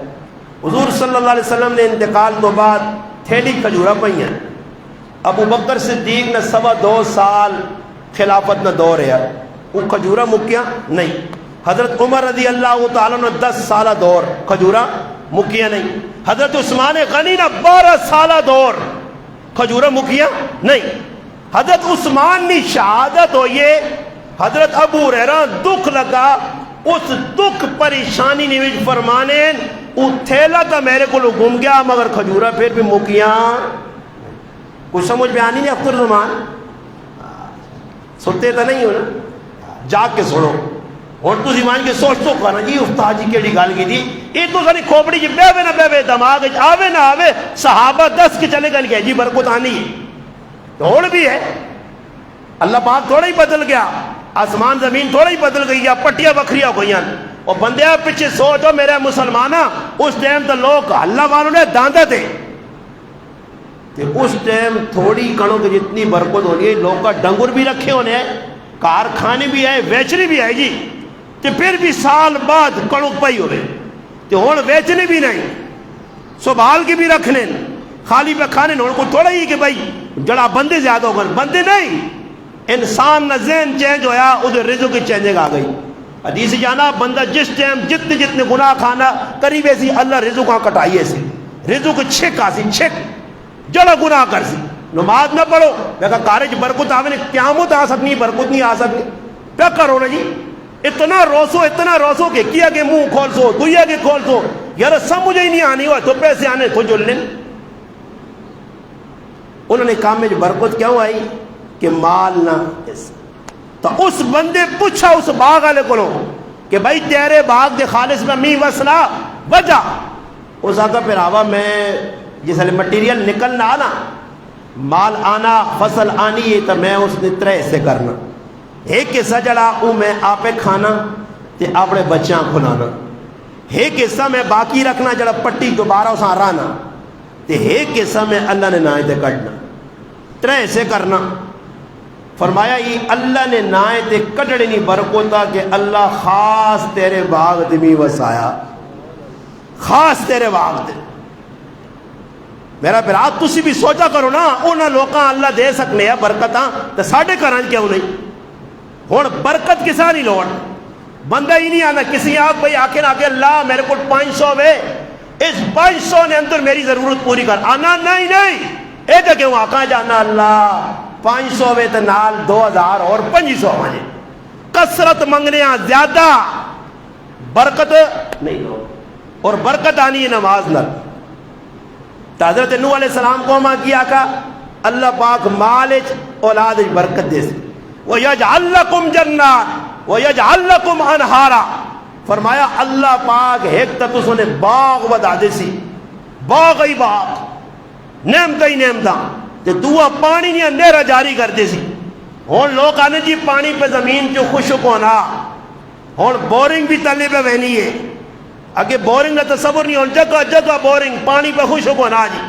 حضور صلی اللہ علیہ وسلم نے انتقال تو بعد تھیلی کھجورہ پئی ہیں. ابو بکر صدیق نے 2.25 سال خلافت نہ دور ہے وہ کھجورہ مکیاں نہیں. حضرت عمر رضی اللہ تعالیٰ نے 10 سالہ دور کھجورہ مکیاں نہیں. حضرت عثمان غنی نے 12 سالہ دور کھجورہ مکیاں نہیں. حضرت عثمان نے شہادت ہوئیے حضرت ابو ہریرہ دکھ لگا اس دکھ پریشانی نہیں فرمانے وہ تھیلا تو میرے کو گم گیا مگر کھجورہ پھر بھی مکیاں کچھ سمجھ میں آنی نہیں. اختر زمان سنتے تو نہیں ہو نا جاگ کے سنو اور تو زمان کے سوچ تو کرنا جی استاد جی کیڑی گل کی تھی یہ تو ساری کھوپڑی جی بے نہ بے دماغ آوے نہ آوے صحابہ 10 کے چلے گئے جی برکت آنی ہے توڑ بھی ہے. اللہ پاک تھوڑا ہی بدل گیا آسمان زمین تھوڑا ہی بدل گئی یا پٹیاں بکھریاں ہوئی ہیں اور بندے پیچھے سوچو میرے مسلمانہ اس ٹائم تو لوگ اللہ والوں نے داندے تھے اس ٹائم تھوڑی کنوں کی جتنی برکت ہونی ہے لوگ کا ڈنگر بھی رکھے ہونے ہیں کارخانے بھی ہے ویچنی بھی ہے جی کہ پھر بھی سال بعد کنوں پئی ہوئے تو ہون ویچنی بھی نہیں سنبھال کے بھی رکھنے خالی پہ کھانے نہ کو تھوڑا ہی کہ بھائی جڑا بندے زیادہ ہو گئے بندے نہیں انسان نہ ذہن چینج ہویا ادھر رزق کی چینجنگ آ گئی. حدیث جانا بندہ جس ٹائم جتنے گناہ کھانا قریب ایسی اللہ رزق کا کٹائیے سی رزق چھک آسی چھک جڑا گناہ کر سی نماز نہ پڑھو میں کہا کارج برکت آوے قیامت آ سکنی برکت نہیں آ سکنی کیا کرو نا جی اتنا روسو کہ کیا کہ منہ کھول سو دیا کہ کھول سو یار سب مجھے ہی نہیں آنی ہوا تو پیسے آنے تو جو لیں انہوں نے کام میں جو برکت کیوں آئی کہ مال نہ تو اس بندے پوچھا اس باغ والے کو کہ بھائی تیرے باغ دے خالص میں می وسنا وجہ اس آتا پھر آوا میں جس لئے مٹیریل نکلنا آنا مال آنا فصل آنی ہے تو میں اس نے 3 حصے کرنا ایک حصہ جڑا او میں آپے کھانا تے اپنے بچیاں کھلانا ایک حصہ میں باقی رکھنا جڑا پٹی دوبارہ اساں رانا تے ایک حصہ میں اللہ نے نائے تے کٹنا 3 حصے کرنا فرمایا یہ اللہ نے نائے تے کٹڑے نہیں برکوتا کہ اللہ خاص تیرے باغ دمی وسایا خاص تیرے باغ دے میرا پھر آپ تسی بھی سوچا کرو نا انہاں لوکاں اللہ دے سکنے ہیں برکتاں تے ساڑھے کران کیوں نہیں ہون برکت کسا نہیں لوڑ بندہ ہی نہیں آنا کسی آپ بھئی آکے نہ آکے اللہ میرے کو 500 وے اس 500 نے اندر میری ضرورت پوری کر آنا نہیں ایک کہ وہ آکا جانا اللہ 500 وے تے نال 2000 اور 500 مجھے کثرت منگنے زیادہ برکت نہیں لوڑ اور برکت آنی ہے نماز نہ حضرت نوح علیہ السلام کو ماں کیا کا اللہ پاک مالج اولاد برکت دے سی وَيَجْعَلْ لَكُمْ جَنَّاتٍ وَيَجْعَلْ لَكُمْ أَنْهَارًا فرمایا اللہ پاک ایک تک اس نے باغ ودا دے سی باغ ہی باغ نعمت ہی نعمتاں تے دعا پانی نہیں اندھیرا جاری کر دے سی ہون لوگ آنے جی پانی پہ زمین جو خشک ہونا ہون بورنگ بھی تلے پہ بہنی ہے اگے بورنگ کا تصور نہیں ہون جگہ بورنگ پانی پہ خشک ہونا جی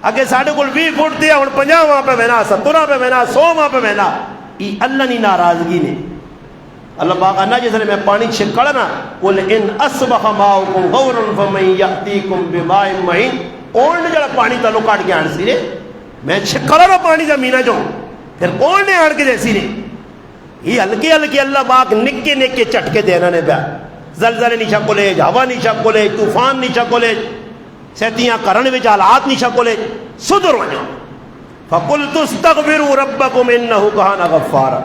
اگے ساڑھے کل 20 فٹ دیا ہون 50 وہاں پہ بہنا 70 پہ بہنا 100 وہاں پہ بہنا یہ اللہ نہیں ناراضگی نے اللہ پاک انا جس نے میں پانی چھکڑنا قل ان اصبح ماؤکم غورا فمن یأتیکم بماء معین کون نے جڑا پانی تلو کاٹ کے آن سی نے میں چھکڑا پانی زمینہ جو پھر کون نے آن کے جیسی نے یہ ہلکے ہلکے اللہ پاک نکے نکے چٹکے دینا نے پیا زلزلے نہیں چھکولے ہوا نہیں چھکولے طوفان نہیں چھکولے سیتیاں کرن وچ حالات نہیں چھکولے صدر وجو فَقُلْتُ اسْتَغْفِرُوا رَبَّكُمْ إِنَّهُ كَانَ غَفَّارًا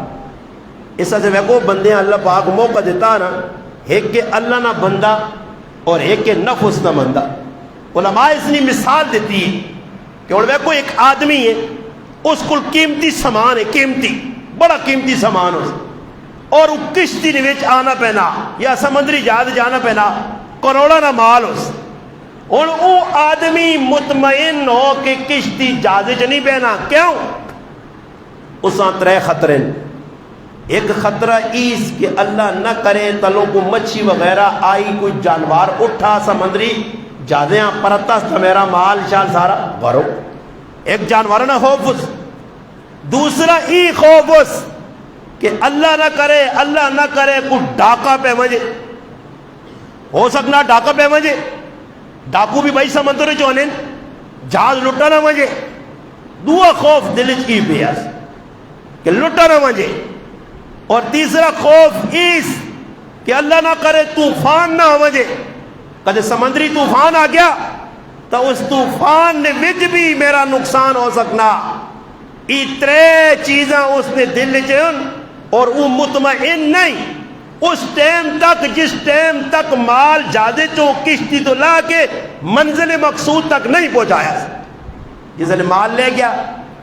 اس سے وہ بندے اللہ پاک موقع دیتا نا ایک کہ اللہ نہ بندہ اور ایک کہ نفس نہ بندہ علماء اس نے مثال دیتی ہے کہ اور وہ ایک آدمی ہے اس کو قیمتی سامان ہے قیمتی بڑا قیمتی سامان اس اور وہ کشتی وچ آنا پینا یا سمندری جہاز جانا پینا کروڑا نہ مال اس اور وہ آدمی مطمئن ہو کہ کشتی جہاز نہیں بہنا کیوں اس 3 خطرے ایک خطرہ اس کہ اللہ نہ کرے تلوں کو مچھی وغیرہ آئی کوئی جانور اٹھا سمندری جہازیاں پرتا تھا میرا مال شال سارا بھرو ایک جانور نہ خوف دوسرا ای خوف کہ اللہ نہ کرے کوئی ڈاکہ پہ مجھے ہو سکنا ڈاکہ پہ مجھے ڈاکو بھی بھائی سمندر جو انہیں جہاز لٹا نہ مجھے دعا خوف دل کی بیاس کہ لٹا نہ مجھے اور تیسرا خوف اس کہ اللہ نہ کرے طوفان نہ مجھے کدے سمندری طوفان آ گیا تو اس طوفان نے وچ بھی میرا نقصان ہو سکنا یہ 3 چیزاں اس نے دل چن اور وہ مطمئن نہیں اس ٹائم تک جس ٹائم تک مال جادے چو کشتی تو لا کے منزل مقصود تک نہیں پہنچایا جس نے مال لے گیا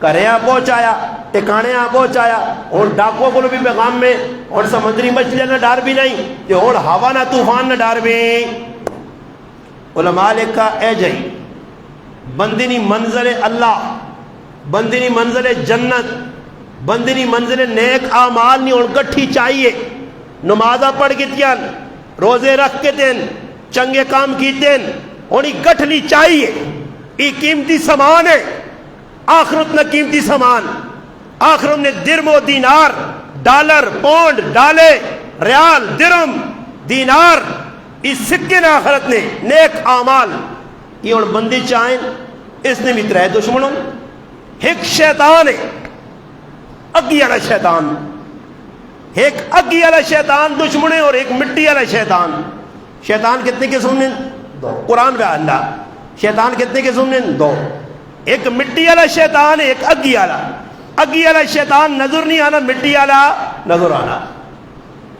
کریاں پہنچایا ٹکانیاں پہنچایا اور ڈاکوں کو بھی پیغام میں اور سمندری مچھلیاں نہ ڈار بھی نہیں کہ اور ہوا نہ طوفان نہ ڈار بھی علماء لکھا اے جائی بندنی منزل اللہ بندنی منزل جنت بندنی منزل نیک اعمال نہیں اور گٹھی چاہیے نمازہ پڑھ کے دین روزے رکھ کے دین چنگے کام کی دین اور گٹھلی چاہیے یہ قیمتی سامان ہے آخرت نہ قیمتی سامان آخرت نے درم و دینار ڈالر پونڈ ڈالے ریال درم دینار اس سکے نے آخرت نے نیک اعمال یہ اور بندی چاہیں اس نے بھی 3 دشمنوں ایک شیطان ہے اگیارہ شیطان ایک اگی والا شیطان دشمن ہے اور ایک مٹی والا شیطان. شیطان کتنے قسم نے؟ دو. قرآن پہ اللہ شیطان کتنے قسم نے؟ دو. ایک مٹی والا شیطان ہے، ایک اگی والا. اگی والا شیطان نظر نہیں آنا، مٹی والا نظر آنا.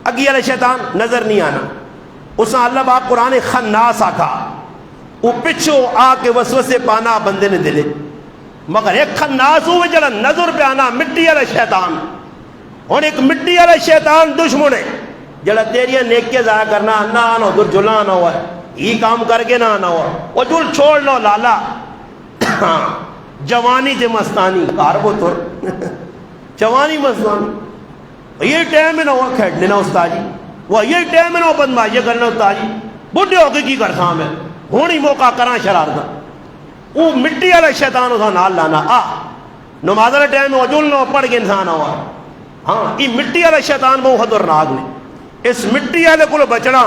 اگی والا شیطان نظر نہیں آنا، اس نے اللہ باپ قرآن خناس آکھا، وہ پچھو آ کے وسوسے پانا بندے نے دلے. مگر ایک خناس ہوئے جڑا نظر پہ آنا مٹی والا شیطان. اور ایک مٹی والا شیطان دشمن ہے جڑا تیریاں نیکیاں ضائع کرنا نہ آنا ادھر جلا آنا ہوا ہے، یہ کام کر کے نہ آنا ہوا وہ جل چھوڑ لو لالا. جوانی تے مستانی کار وہ تر جوانی مستانی یہ ٹائم ہے نہ وہ کھیڈنے نہ استاد جی، وہ یہ ٹائم ہے نہ وہ بدماشی کرنا استاد جی. بڈھے ہو کے کی کر سا میں ہوں ہی موقع کرا شرارت. وہ مٹی والا شیطان اس نال لانا آ نماز والے ٹائم میں وجول نہ پڑھ کے انسان ہوا. ہاں یہ مٹی والا شیطان بہت خطرناک نے. اس مٹی والے کو بچنا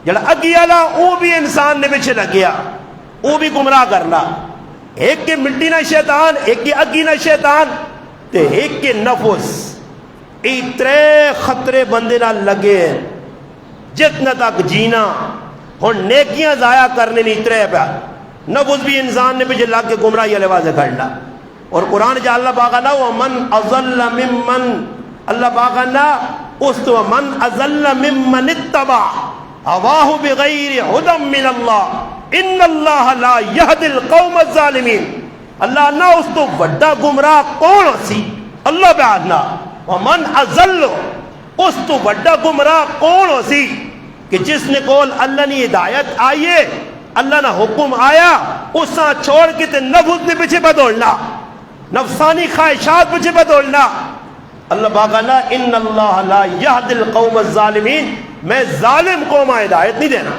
جڑا اگی والا وہ بھی انسان نے پیچھے لگ گیا، وہ بھی گمراہ کرنا. ایک کے مٹی نہ شیطان، ایک کے اگی نہ شیطان تے ایک کے نفس. یہ ترے خطرے بندے نہ لگے جتنا تک جینا. اور نیکیاں ضائع کرنے نہیں ترے پہ نفس بھی انسان نے پیچھے لگ کے گمراہی والے واضح کرنا. اور قرآن جا اللہ باغنا ومن اضل ممن اللہ باغنا اس تو من اضل ممن اتبع هواه بغیر هدى من اللہ ان اللہ لا يهدي القوم الظالمین. اللہ نہ اس تو بڑا گمراہ کون سی اللہ بیاننا ومن اضل اس تو بڑا گمراہ کون سی کہ جس نے کول اللہ نے ہدایت آئیے اللہ نے حکم آیا اس سے چھوڑ کے تے نفس نے پیچھے پہ دوڑنا، نفسانی خواہشات پیچھے پہ دوڑنا. اللہ باقانا ان اللہ لا یہد القوم الظالمین، میں ظالم قوم ہدایت نہیں دینا.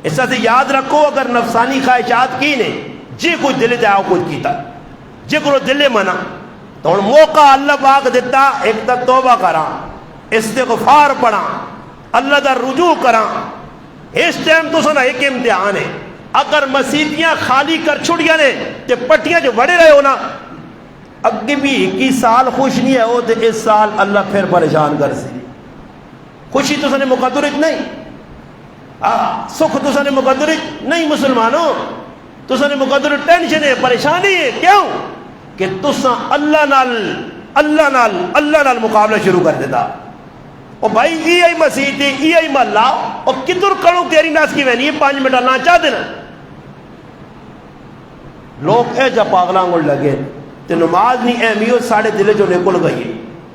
اس سے یاد رکھو اگر نفسانی خواہشات کی نے جی کچھ دل جاؤ کچھ کیتا جی کو دل منع تو موقع اللہ پاک دیتا ایک تا توبہ کرا، استغفار پڑھا، اللہ دا رجوع کرا. اس ٹائم تو سنا ایک امتحان ہے. اگر مسیتیاں خالی کر چھڑیاں نے تے پٹیاں جو بڑے رہے ہو نا اگے بھی 21 سال خوش نہیں ہے وہ تے اس سال اللہ پھر پریشان کر سی. خوشی تو سنے مقدرت نہیں، سکھ تو سنے مقدرت نہیں. مسلمانوں تو سنے مقدرت ٹینشن ہے، پریشانی ہے. کیوں کہ تسا اللہ نال مقابلہ شروع کر دیتا. اور بھائی یہ مسیح تھی یہ محلہ اور کدھر کروں تیری ناس کی وینی 5 منٹ اللہ چاہ دینا. لوگ اے جا پاگلاں گل لگے تے نماز نہیں اہمیت ساڑھے دلے جو نکل گئی.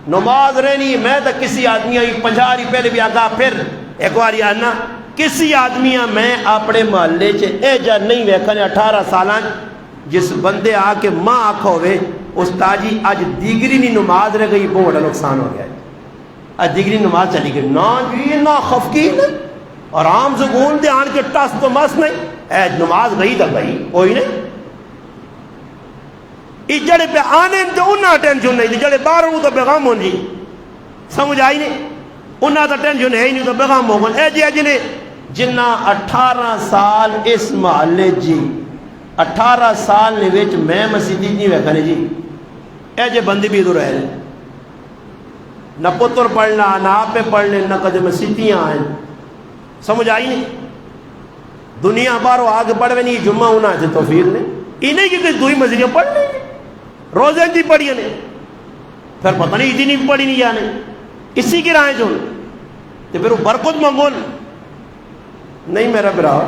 نماز رہنی میں تو کسی آدمی 50 پہلے بھی آگا پھر ایک بار آنا کسی آدمی میں اپنے محلے اے جا نہیں ویکھنے 18 سالان جس بندے آ کے ماں آکھا ہوئے استاد جی اج دیگری نہیں نماز رہ گئی بہت بڑا نقصان ہو گیا اج دیگری نماز چلی گئی. نہ جی نہ خفقین آرام سکون دے آن کے ٹس تو مس نہیں اے نماز گئی تو گئی کوئی نہیں. جڑے پہ آنے تو انہاں ٹینشن نہیں تھی، جڑے باہر ہوں تو بیغام ہوں جی سمجھ آئی نہیں انہاں تو ٹینشن ہے ہی نہیں تو بیغام ہو گئے. اے جی اج نے جنہ 18 سال اس محلے جی 18 سال نے وچ میں مسیدی نہیں ویکھنے جی اے جے بندے بھی ادھر رہے نہ پتر پڑھنا نہ آپ پڑھنے نہ کدے مسیتیاں آئیں. سمجھ آئی نہیں دنیا باہروں آگے پڑھوے نہیں جمعہ ہونا ہے توفیق نے یہ نہیں کہ دوئی مزیدیاں پڑھ لیں روزے دی پڑھیے نے پھر پتہ نہیں اتنی بھی پڑھی نہیں جانے اسی کی رائے جو تو پھر وہ برکت منگول نہیں میرا برا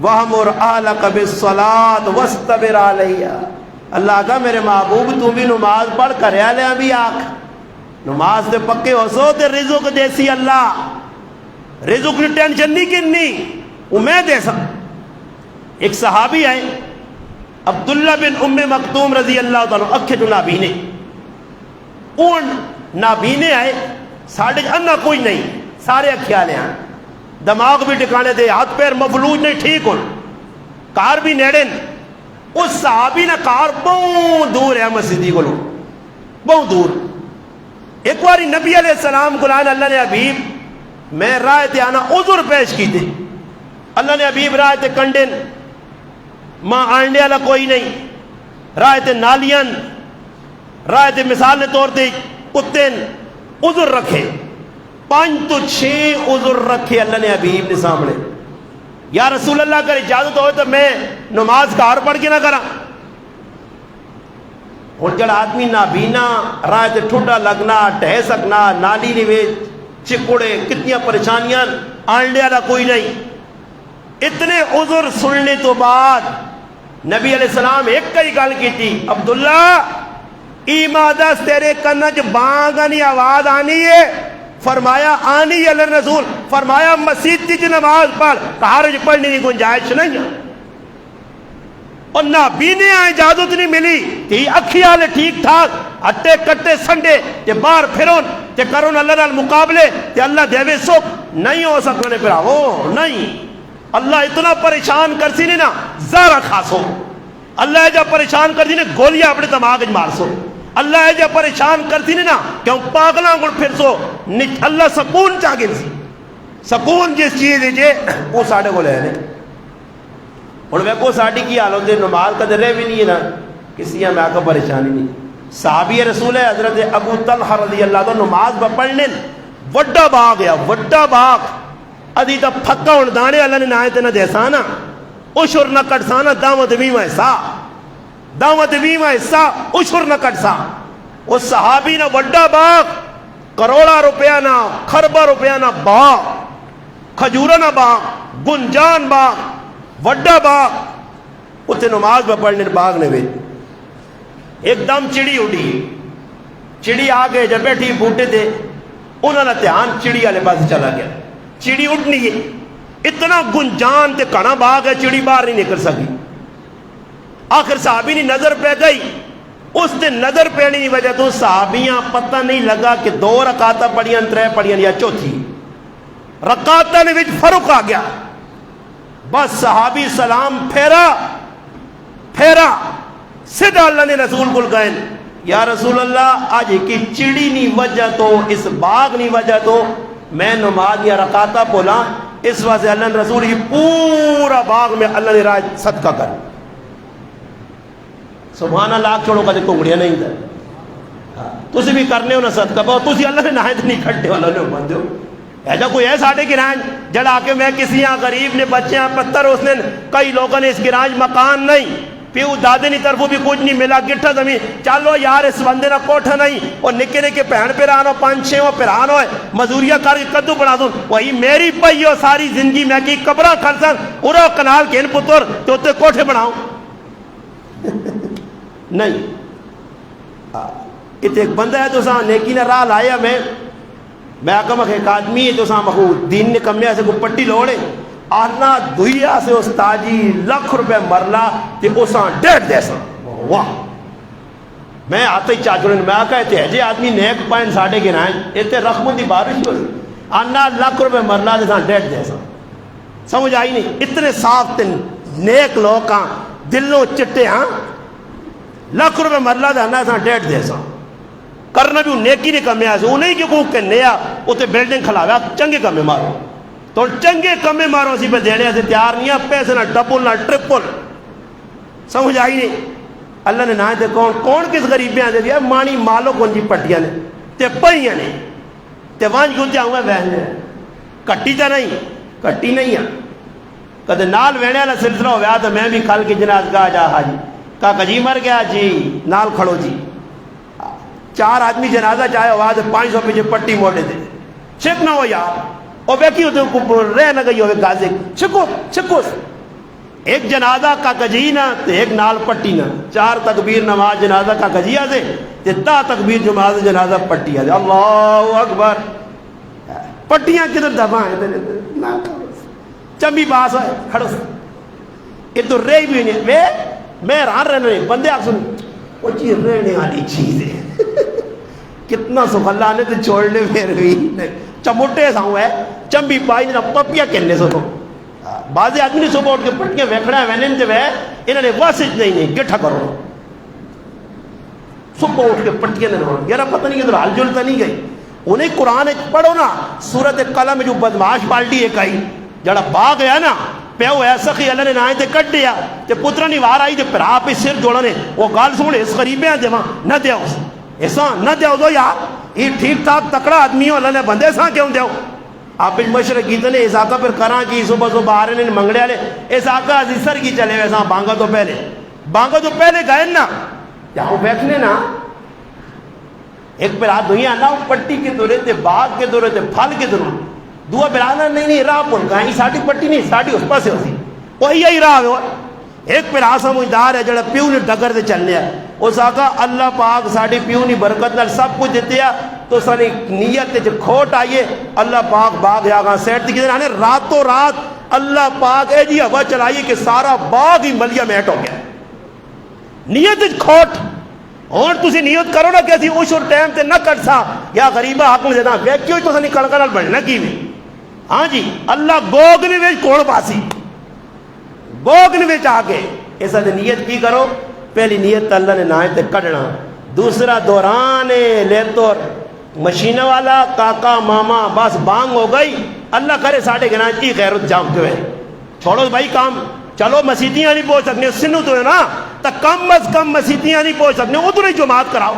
وَحْمُرْ أَهْلَكَ بِالصَّلَاةِ وَاسْتَبِرْ عَلَيْهَا. اللہ کا میرے محبوب تو بھی نماز پڑھ کر لیا بھی آنکھ نماز سے پکے ہو سو تے رزق دیسی اللہ رزق کی ٹینشن نہیں کنی وہ میں دے سکتا. ایک صحابی آئے عبداللہ بن ام مکتوم رضی اللہ تعالیٰ اکھے جو نابینے اون نابینے آئے ساڑھے انہ کوئی نہیں سارے اکھیالے ہیں دماغ بھی ٹکانے دے ہاتھ پیر مفلوج نہیں ٹھیک ہو کار بھی نیڑن اس صحابی نے کار بہت دور ہے مسجدی کو لوگ بہت دور. ایک باری نبی علیہ السلام کو لائن اللہ نے حبیب میں رائے تے آنا عذر پیش کی تھی. اللہ نے حبیب رائے تے کنڈن ماں آنڈے والا کوئی نہیں رائے تے نالیاں رائے تے مثال نے طور تے کتن عذر رکھے 5 تو 6 عذر رکھے اللہ نے حبیب نے سامنے. یا رسول اللہ اگر اجازت ہوئے تو میں نماز گھر پڑھ کے نہ کرا. اور جڑا آدمی نابینا راہ تے ٹھڈا لگنا ٹہ سکنا نالی نے چکڑے کتنی پریشانیاں آنڈے والا کوئی نہیں. اتنے عذر سننے تو بعد نبی علیہ السلام ایک کئی گل کی تھی, عبداللہ ایمادس تیرے کنا چ بانگانی آواز آنی ہے؟ فرمایا آنی ہے اللہ رسول. فرمایا مسجد کی نماز پڑھ, گھر پڑھنے کی گنجائش نہیں ہے. اور نابینے اجازت نہیں ملی تی اکھی والے ٹھیک ٹھاک ہٹے کٹے سنڈے تے باہر پھرون تے کرون اللہ نال مقابلے تے اللہ دیوے سکھ نہیں ہو سکنے پراو نہیں. اللہ اتنا پریشان کر سی نے نا زارا خاصو. اللہ جا پریشان کر سی نے گولیاں اپنے دماغ مار سو. اللہ جا پریشان کر سی نے نا کیوں پاگلاں گڑ پھر سو. اللہ سکون چاہ گن سی. سکون جس چیز جے وہ ساڑھے کو لے لے. اور ویکو ساڑھی کی حال ہوتے نماز کا درے بھی نہیں ہے نا کسی میں آقا پریشانی نہیں. صحابی رسول ہے حضرت ابو طلحہ رضی اللہ عنہ نماز پڑھنے وڈا باغ ہے وڈا باغ ادھی تا پھکا ہون دانے اللہ نے نائے تے نہ دیسانا اشور نہ کٹسانا دعوت ویمہ حصہ دعوت ویمہ حصہ اشور نہ کٹسا. اس صحابی نہ وڈا باغ کروڑا روپیہ نہ خربہ روپیہ نہ باغ کھجورہ نہ باغ گنجان باغ وڈا باغ اتنے نماز پہ پڑھنے باغ نے بھی ایک دم چڑی اڑی. چڑی آگے جب بیٹھی بوٹے تھے انہوں نے دھیان چڑی والے پاس چلا گیا. چڑی اٹھنی ہے اتنا گنجان تے کنا باغ ہے چڑی باہر نہیں نکل سکی. آخر صحابی نے نظر پہ گئی. اس نے نظر پینے کی وجہ تو صحابیاں پتہ نہیں لگا کہ 2 رکعتاں پڑھیاں 3 پڑھیاں یا چوتھی رکعتاں نے وچ فرق آ گیا. بس صحابی سلام پھیرا سیدھا اللہ نے رسول کو گئے یا رسول اللہ آج کی چڑی نہیں وجہ تو اس باغ نہیں وجہ تو میں نماز یا رکعتاں بولا اس واسطے اللہ نے رسول کی پورا باغ میں اللہ نے راج صدقہ کر. سبحان اللہ چھوڑو کدے کنگڑیاں نہیں تھا تسی بھی کرنے ہو نا صدقہ بہت تسی اللہ نے نہایت نہیں کھٹے والا نے بندے ہو. ایسا کوئی ہے ساڑھے گرانج جڑا کے میں کسی یہاں غریب نے بچے ہیں پتھر اس نے کئی لوگوں نے اس گرانج مکان نہیں پیو دادے نہیں طرفوں بھی کچھ نہیں ملا گٹھا زمین چلو یار اس بندے نہ کوٹھا نہیں اور نکے نکے پہن پیران ہو 5-6 ہو پیران ہوئے مزوریہ کر کے کدو بنا دوں وہی میری پئی ہو ساری زندگی میں کی قبرہ کھرسن ارو کنال کین پتر تو اتے کوٹھے بناؤں نہیں. اتنے ایک بندہ ہے تو ساں نیکی نے راہ لایا میں آقا مکھ ایک آدمی ہے تو ساں مکھو دین نے کمیا سے کو پٹی لوڑے آنا دھویا سے استاجی ₹1,00,000 مرلا تے اساں 1.5 دے ساں. واہ میں آتا ہی چاچوڑے میں آقا ہے جے آدمی نیک پائن ساڑھے گرائیں اتنے رحمت دی بارش ہو آنا ₹1,00,000 مرلا تے ساں 1.5 دے ساں. سمجھ آئی نہیں اتنے صاف تے نیک لوگ ہاں دلوں چٹے ہاں ₹1,00,000 مرلا تے آنا ساں 1.5 دے ساں. کرنا بھی نیکی نہیں کمیا سے انہیں کہ کوئی کنیا اتنے بلڈنگ کھلاویا چنگے کمے مارو تو چنگے کمے مارو اسی پہ دینے سے تیار نہیں ہے پیسے نہ ڈبل نہ ٹرپل. سمجھ آئی نہیں اللہ نے نہ دے کون کس غریبیاں دے دیا مانی مالو کون جی پٹیاں نے تے پہیاں نے تے وانج گن جاؤں گا بہن نے کٹی تا نہیں ہے کدے نال وینے والا سلسلہ ہو گیا تو میں بھی کھل کی جنازگاہ جا حاجی کہا جی مر گیا جی نال کھڑو جی 4 آدمی جنازہ چاہے آواز 500 پیچھے پٹی موڑے دے چھک نہ ہو یار اور بیکی ہوتے رہ نہ گئی ہوئے گازے چھکو ایک جنازہ کا کجینا تے ایک نال پٹی نہ 4 تکبیر نماز جنازہ کا کجیا دے تے تا تکبیر نماز جنازہ پٹی دے اللہ اکبر پٹیاں کدھر دفاع ہیں چمی باس ہوئے کھڑو یہ تو رہی بھی نہیں میں ران رہنے نہیں بندے آپ سن وہ چیز رہنے والی چیز ہے کتنا سکھ اللہ نے تو چھوڑنے پھر بھی چموٹے ساؤں ہے چمبی پائی نہ پپیا کہنے سکو بعض آدمی نے صبح اٹھ کے پٹیاں ویکھڑا ہے وینن جو ہے انہوں نے واسج نہیں گٹھا کرو صبح اٹھ کے پٹیاں نے روڑ یارا پتہ نہیں کہ حال جلتا نہیں گئی انہیں قرآن پڑھو نا سورت قلم میں جو بدماش پالٹی ایک آئی جڑا باغ ہے نا پیو ایسا کہ اللہ نے نہ تے کٹ دیا تے پترا نہیں وار آئی تے پھر آپ سر جوڑنے وہ گال سونے اس غریبیں دے وہاں نہ دیا اس ایسا نہ دیو دو یار، یہ ٹھیک ٹھاک تکڑا آدمی ہو، اللہ نے بندے سا کیوں دیو؟ آپ مشرق کی نے اس آقا پھر کراں کی صبح صبح آ رہے ہیں منگڑے والے، اس آقا عزیزر کی چلے ویسا بانگا تو پہلے گئے نا یہاں بیٹھنے نا ایک پھر دنیا نا پٹی کے دورے تھے، باغ کے دورے تھے، پھل کے دورے دعا پھر نہیں راہ پن گا ساڑی پٹی نہیں ساڑی اس پاس ہوتی وہی یہی راہ ہو ایک پھر سمجھدار ہے جڑا پیو نے ڈگر دے چلنے ہے اس آقا اللہ پاک ساڑی پیو نی برکت نال سب کچھ دیتے ہیں تو ساری نیت جو کھوٹ آئیے اللہ پاک باغ آگاں سیٹ دی کہتے ہیں راتوں رات اللہ پاک اے جی ہوا چلائیے کہ سارا باغ ہی ملیا میٹ ہو گیا نیت کھوٹ اور تسی نیت کرو نا کہ اسی اس اور ٹائم تے نہ کٹ سا یا غریبہ حق میں دینا ویکیو تو سنی کڑکڑ نال بڑھنا کی بھی ہاں جی اللہ گوگ نے ویچ کون پاسی گوگ نے ویچ آگے ایسا دے نیت کی کرو پہلی نیت اللہ نے نائے تے کڑنا دوسرا دوران لیتور مشینہ والا کاکا ماما بس بانگ ہو گئی اللہ کرے ساڑھے گنا کی غیرت جامتے ہوئے چھوڑو بھائی کام چلو مسیدیاں نہیں پہنچ سکنے سنو تو ہے نا تا کم از کم مسیدیاں نہیں پہنچ سکنے ادھر ہی جماعت کراؤ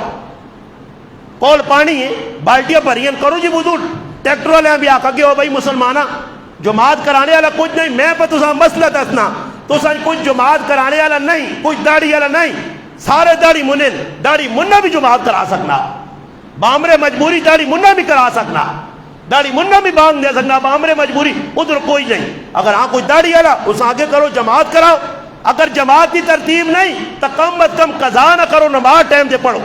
کول پانی ہے بالٹیاں بھرین کرو جی وضو ٹریکٹر والے بھی آکھا کہ ہو بھائی مسلمانہ جماعت کرانے والا کچھ نہیں میں پہ تو مسئلہ دسنا تو سن کچھ جماعت کرانے والا نہیں کچھ داڑھی والا نہیں سارے داڑھی منن داڑھی منہ بھی جماعت کرا سکنا بامرے مجبوری داڑھی منہ بھی کرا سکنا داڑھی منہ بھی باندھ دے سکنا بامرے مجبوری ادھر کوئی نہیں اگر ہاں کوئی داڑھی والا اس آگے کرو جماعت کراؤ اگر جماعت کی ترتیب نہیں تو کم از کم قضا نہ کرو نماز ٹائم سے پڑھو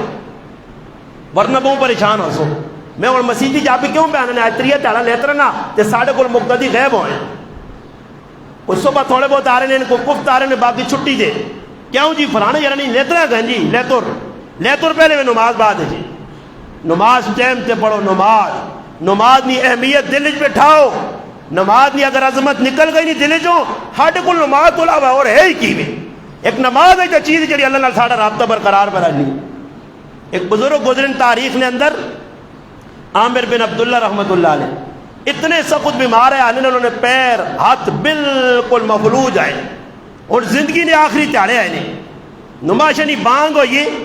ورنہ بہت پریشان ہو سو میں اور مسیحی جا بھی کیوں بیانے آئیتریہ تیڑا لیتے رہنا کہ ساڑھے کو مقتدی غیب ہوئے اس صبح تھوڑے بہت آ رہے ہیں کو کفت آ رہے ہیں باقی چھٹی دے کیوں جی فلانے یار نہیں لیتے رہے گئے جی لیتور پہلے میں نماز بعد ہے جی نماز ٹائم سے پڑھو نماز نی اہمیت دل وچ بٹھاؤ نماز نی اگر عظمت نکل گئی نہیں دل چوں ہٹ کو نماز تو علاوہ اور ہے ہی کی ایک نماز ہے جو چیز جڑی اللہ نال ساڈا رابطہ برقرار رہنی ایک بزرگ گزرن تاریخ نے اندر عامر بن عبداللہ رحمت اللہ علیہ اتنے سخت بیمار ہے انہوں نے پیر ہاتھ بالکل مفلوج آئے اور زندگی نے آخری تیارے آئے نہیں نماشنی بانگ ہو یہ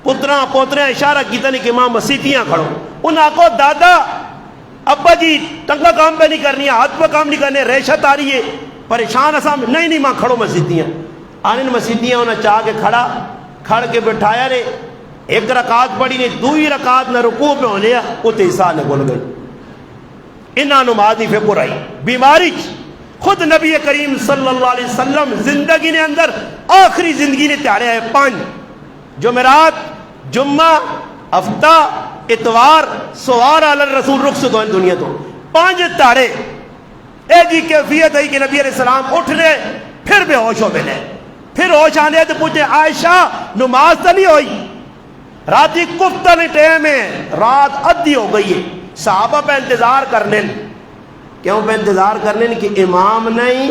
پترا پوترے اشارہ کیتا نہیں کہ ماں مسیتیاں کھڑو ان آنکھوں دادا ابا جی ٹنگا کام پہ نہیں کرنی ہاتھ پہ کام نہیں کرنے ریشت آ رہی ہے پریشان اسام نہیں ماں کھڑو مسیتیاں آنے مسیتیاں انہیں چاہ کے کھڑ کے بٹھایا نے ایک رکعت پڑھی نے دوئی رکعت نہ رکوع پہ ہونے وہ تیسا نے بول گئی انہاں نماز نہیں فکر آئی بیماری خود نبی کریم صلی اللہ علیہ وسلم زندگی نے اندر آخری زندگی نے تیارے آئے 5 جمعرات جمعہ ہفتہ اتوار سوار علی الرسول رخصت ہوئے دنیا تو 5 تاڑے اے جی کیفیت ہے کہ نبی علیہ السلام اٹھ رہے پھر بے ہوش ہو ملے پھر ہوش آنے تو پوچھے عائشہ نماز تو نہیں ہوئی راتی کفتہ نہیں ٹائم ہے رات ادھی ہو گئی ہے صحابہ پہ انتظار کرنے کیوں پہ انتظار کرنے کہ امام نہیں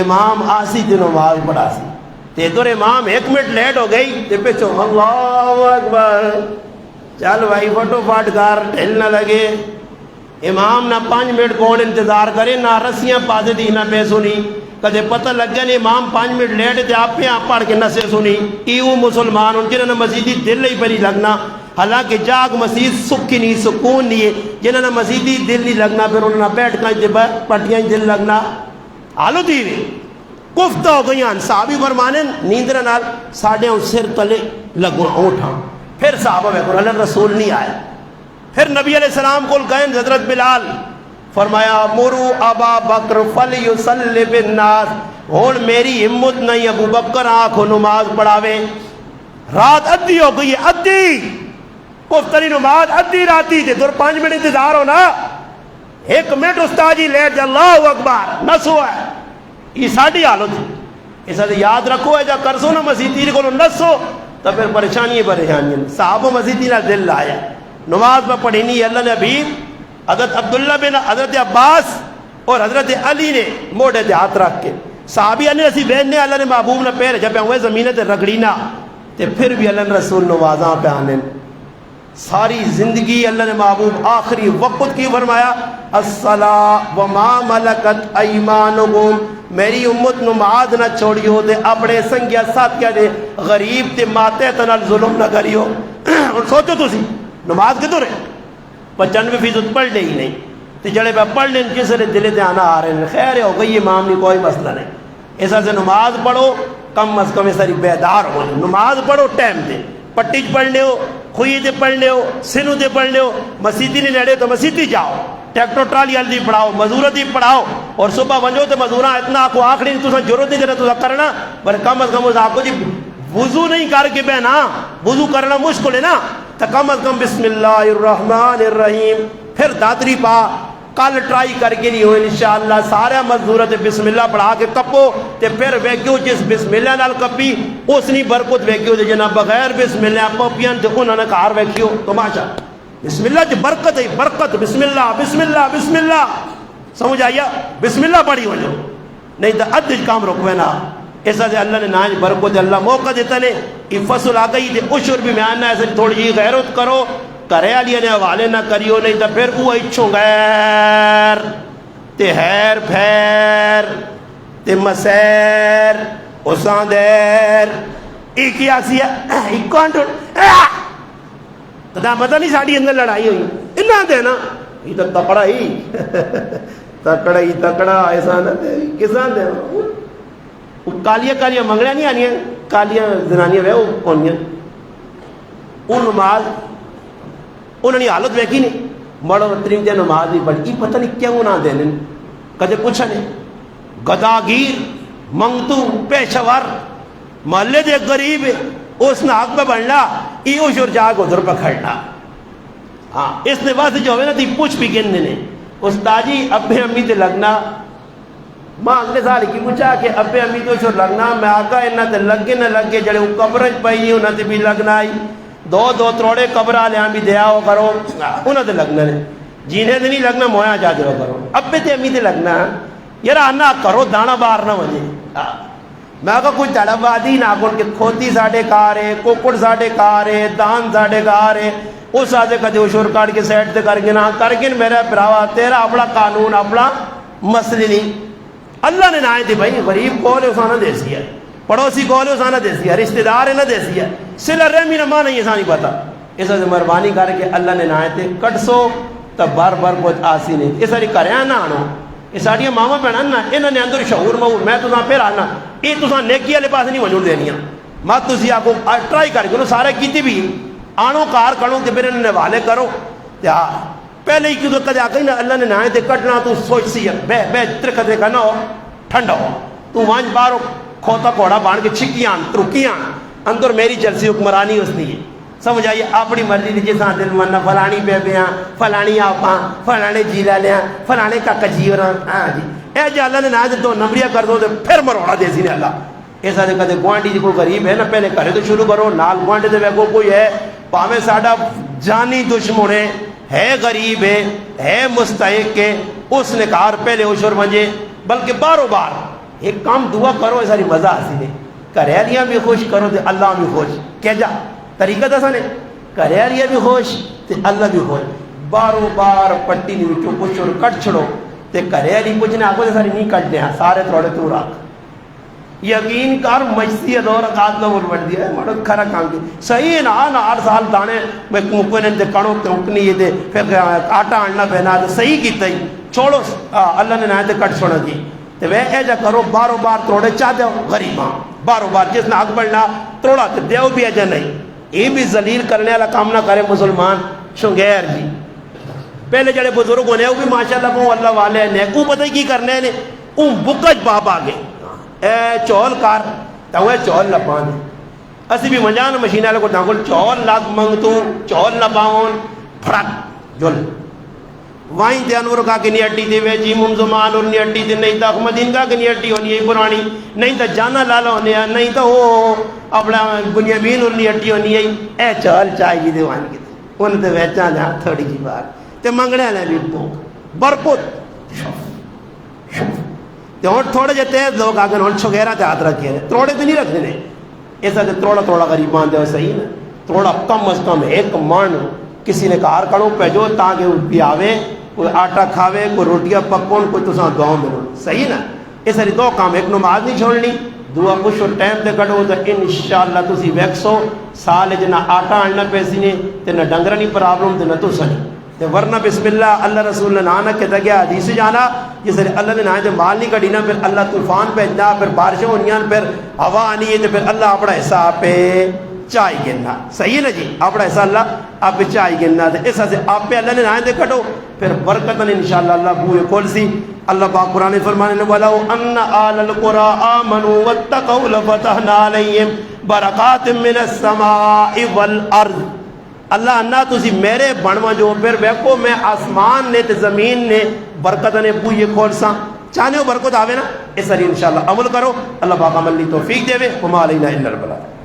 امام آسی تے نماز پڑھا سی تے ادھر امام 1 منٹ لیٹ ہو گئی تے پیچھو اللہ اکبر چل بھائی فٹو فاٹ کر ڈھل نہ لگے امام نہ 5 منٹ کون انتظار کرے نہ رسیاں پاسے دی نہ پہ سنی کدے پتہ لگ گیا نہیں امام 5 منٹ لیٹ تے آپ پہ آپ پڑھ کے نہ سے سنی ایو مسلمان ان جنہوں نے مسیدی دل نہیں پہ نہیں لگنا حالانکہ جاگ مسجد سکھی نہیں سکون نہیں ہے جنہوں نے مسیدی دل نہیں لگنا پھر انہوں نے بیٹھ کر پٹیاں دل لگنا آلو دیوے کفتہ ہو گئی صحابی فرمانے نیندرہ نال ساڑھے ان سر تلے لگو اٹھا پھر صحابہ میں اللہ رسول نہیں آئے پھر نبی علیہ السلام کو گئے حضرت بلال فرمایا مرو ابا بکر فلیصلی بالناس ہون میری ہمت نہیں ابو بکر آنکھو نماز پڑھاوے رات ادھی ہو گئی ہے ادھی کفتری نماز ادھی راتی تھے دور 5 منٹ انتظار ہو نا 1 منٹ استاد جی لیٹ جا اللہ اکبر نہ سو ہے یہ ساڑھی حالت ہے اس لیے یاد رکھو ہے جا کرسو نا مسیحی کو نہ سو تو پھر پریشانی صحابہ مسیحی نہ دل لایا نماز میں پڑھی نہیں اللہ نے حبیب حضرت عبداللہ بن حضرت عباس اور حضرت علی نے موڑے دے ہاتھ رکھ کے صحابی نے اسی بہن نے اللہ نے محبوب نے پیر جب ہوئے زمین تے رگڑی نہ تے پھر بھی اللہ نے رسول نوازاں پہ آنے ساری زندگی اللہ نے محبوب آخری وقت کی فرمایا الصلاۃ وما ملکت ایمانکم میری امت نماز نہ چھوڑیو دے اپنے سنگیا ساتھ کیا دے غریب تے ماتے تنال ظلم نہ کریو اور سوچو تسی نماز کدھر ہے 95% پڑھ لے ہی نہیں تو جڑے پہ پڑھ لیں کس نے دل تے آنا آ رہے ہیں خیر ہو گئی امام نہیں کوئی مسئلہ نہیں ایسا سے نماز پڑھو کم از کم اس ساری بیدار ہو نماز پڑھو ٹائم دے پٹی چ پڑھ لیو خوئی تے پڑھ لیو سنو تے پڑھ لیو مسیتی نہیں لڑے تو مسیتی جاؤ ٹریکٹر ٹرالی ہلدی پڑھاؤ مزورت ہی پڑھاؤ اور صبح ونجو تو مزوراں اتنا آخو آخری تو ضرورت نہیں دینا تو کرنا پر کم از کم اس آپ کو جی وضو نہیں کر کے بہنا وضو کرنا مشکل ہے نا تو کم از کم بسم اللہ الرحمن الرحیم پھر دادری پا کل ٹرائی کر کے نہیں ہوئے انشاءاللہ سارا مزدورت بسم اللہ پڑھا کے کپو تے پھر ویکیو جس بسم اللہ نال کپی اس نہیں برکت ویکیو دے جنا بغیر بسم اللہ پپیاں تے انہاں نے کار ویکیو تماشا بسم اللہ جو برکت ہے برکت بسم اللہ بسم اللہ بسم اللہ سمجھ آیا بسم اللہ پڑھی ہو جو نہیں تو ادھ کام رکوے نا ایسا سے اللہ نے ناج برکت اللہ موقع دیتا نے یہ فصل آ گئی تے عشر بھی میان نہ ایسے تھوڑی جی غیرت کرو کرے علیہ نے حوالے نہ کریو نہیں تو پھر وہ اچھو غیر تے ہیر پھیر تے مسیر حسان دیر ایک ہی آسی ہے ایک کانٹر تو پتہ نہیں ساڑھی اندر لڑائی ہوئی انہاں دے نا یہ تو تکڑا ہی تکڑا ایسا نہ دے کسان دے کالیاں کالیاں منگلیاں نہیں آنیاں کالیاں زنانیاں وہ کونیاں ان نماز انہوں نے حالت ویکھی نہیں مڑو ترین دے نماز نہیں پڑھی پتہ نہیں کیوں نہ دینے کدے پوچھا نہیں گداگیر منگتو پیشور محلے دے غریب اس نے حق پہ بڑھنا یہ اشور جا کو ادھر پہ کھڑنا ہاں اس نے واسطے جو ہوئے نا تھی پوچھ بھی گننے نے استاجی ابے امی تے لگنا ماں اگلے سال کی پوچھا کہ ابے امی تو اشور لگنا میں آگا انہاں تے لگے نہ لگے جڑے وہ قبرج پئی انہاں تے بھی لگنا ہی دو تروڑے قبرہ لیاں بھی دیا ہو کرو انہاں تے لگنا نے جینے تے نہیں لگنا مویا جا دے کرو ابے تے امی تے لگنا یار آنا کرو دانا باہر نہ وجے میں کہا کوئی تڑا بادی نہ کون کہ کھوتی ساڑے کارے کوکڑ ساڑے کارے دان ساڑے کارے اس آدھے کدے اشور کاٹ کے سیٹ تے کر کے نہ کر کے میرا پراوا تیرا اپنا قانون اپنا مسئلہ نہیں اللہ نے نہ آئے تھے بھائی غریب کول ہے اسانا دیسی ہے پڑوسی کول ہے اسانا دیسی ہے رشتہ دار ہے نہ دیسی ہے صلہ رحمی نہ ماں نہیں ایسا نہیں پتا ایسا سے مہربانی کر کے اللہ نے نہ آئے تھے کٹ سو تب بار بار کچھ آسی نہیں ایسا نہیں کرے نہ آنو یہ ساڑیاں ماما پہنا نا انہوں نے اندر شعور مہور میں تو پھر آنا یہ تو نیکی والے پاس نہیں وجود دینی مت تھی آپ کو ٹرائی کر کے سارے کیتی بھی آنو کار کرو کہ پھر انہوں نے والے کرو پہلے ہی کیوں کدے آ گئی نا اللہ نے نہ آئے تھے کٹنا تو سوچ سی بے ترکتے کا نہ ہو ٹھنڈا ہو تو وہاں باہر کھوتا کوڑا بان کے چھکیاں ترکیاں اندر میری جلسی حکمرانی اس نے سمجھ آئیے اپنی مرضی دی جیسا دل مننا فلانی بے بیاں فلانی آپاں فلانے جیلا لیاں فلانے کا کجیوراں ہاں جی اے جی اللہ نے نہ تو نمبریہ کر دو تو پھر مروڑا دے سی نے اللہ ایسا دے کدے گوانٹی جی کوئی غریب ہے نا پہلے کرے تو شروع کرو نال گوانٹی دے ویکو کوئی ہے پاویں ساڈا جانی دشمن ہے غریب ہے مستحق کے اس نے کار پہلے اشور منجے بلکہ بارو بار ایک کام دعا کرو ساری مزہ آسی نے کریالیاں بھی خوش کرو تے اللہ بھی خوش کہہ جا طریقہ دسا نے کریالیاں بھی خوش تے اللہ بھی خوش بارو بار پٹی نہیں وچوں کچھ اور کٹ چھڑو تے کریالی کچھ نے آگو ساری نہیں کٹ دیا سارے تھوڑے تو رکھ یقین کر مجسی دور رکعت نہ بول بڑھ دیا ہے مڑو کھرا کام کی صحیح ہے نا 8 سال دانے میں کونے تے کڑو کنکنی یہ دے پھر آٹا آننا پہنا تو صحیح کیتا ہی چھوڑو اللہ نے نہ تے کٹ چھوڑا دی تے وہ اے جا کرو بارو بار توڑے چاہ دے غریباں بارو بار جس نے حق بڑھنا توڑا تے دیو بھی اجا نہیں یہ بھی ذلیل کرنے والا کام نہ کرے مسلمان شنگیر جی پہلے جڑے بزرگ ہونے وہ بھی ماشاءاللہ کو اللہ والے نے کو پتہ کی کرنے نے اون بکج باب آگے اے چول کار تو وہ چول لپان اسی بھی منجان مشین والے کو دانگل چول لاگ منگتو چول لپاون پھڑک جل وائیں تے انور کا کہ نیٹی دے وے جی ممزمان اور نیٹی دے نہیں تا احمدین کا کہ نیٹی ہونی ہے پرانی نہیں تا جانا لالا ہونے ہے نہیں تا وہ اپنا بنیامین اور نیٹی ہونی ہے اے چول چاہی جی دیوان کی دے ان تے ویچا جا تھوڑی جی بار تے منگنے لے بھی تو برکت تے ہن تھوڑے جے تیز لوگ آگے ہن چھگیرا تے ہاتھ رکھے ہیں تروڑے تے نہیں رکھنے نے ایسا تے تروڑا غریبان دے صحیح نا تروڑا کم از کم ایک من کسی نے کار کرو پیجو تاکہ وہ پیاوے کوئی آٹا کھاوے کوئی روٹیاں پکون کوئی تو ساں دعاؤں ملو صحیح نا یہ ساری دو کام ایک نماز نہیں چھوڑنی دعا کچھ ٹائم تے کڈو تو انشاءاللہ تسی ویکسو سال وچ نہ آٹا آننا پیسی نے تے نہ ڈنگر نہیں پرابلم تے نہ تو سنی تے ورنہ بسم اللہ اللہ رسول نے نانا کہ تگیا حدیث جانا جس اللہ نے نہ مال نہیں کڈی نا پھر اللہ طوفان بھیجنا پھر بارشیں ہونیاں پھر ہوا آنی ہے تے پھر اللہ اپنا حصہ آپ پہ چاہی گننا صحیح ہے نا جی اپنا حصہ اللہ آپ پہ چاہی گننا تے اس سے آپ پہ اللہ نے نہ دے کڈو پھر برکتاً انشاءاللہ اللہ بوئے کھول سی اللہ پاک قرآن فرمانے نے وَلَوْ أَنَّ آلَ الْقُرَىٰ آمَنُوا وَاتَّقَوْا لَفَتَحْنَا عَلَيْهِمْ بَرَكَاتٍ مِّنَ السَّمَاءِ وَالْأَرْضِ اللہ انہا تسی میرے بنوا جو پھر ویکو میں آسمان نے تے زمین نے برکتاں نے بوئے کھول سا چاہنے ہو برکت آوے نا اس سری انشاءاللہ عمل کرو اللہ پاک عمل لی توفیق دے وے وما علینا الا البلاغ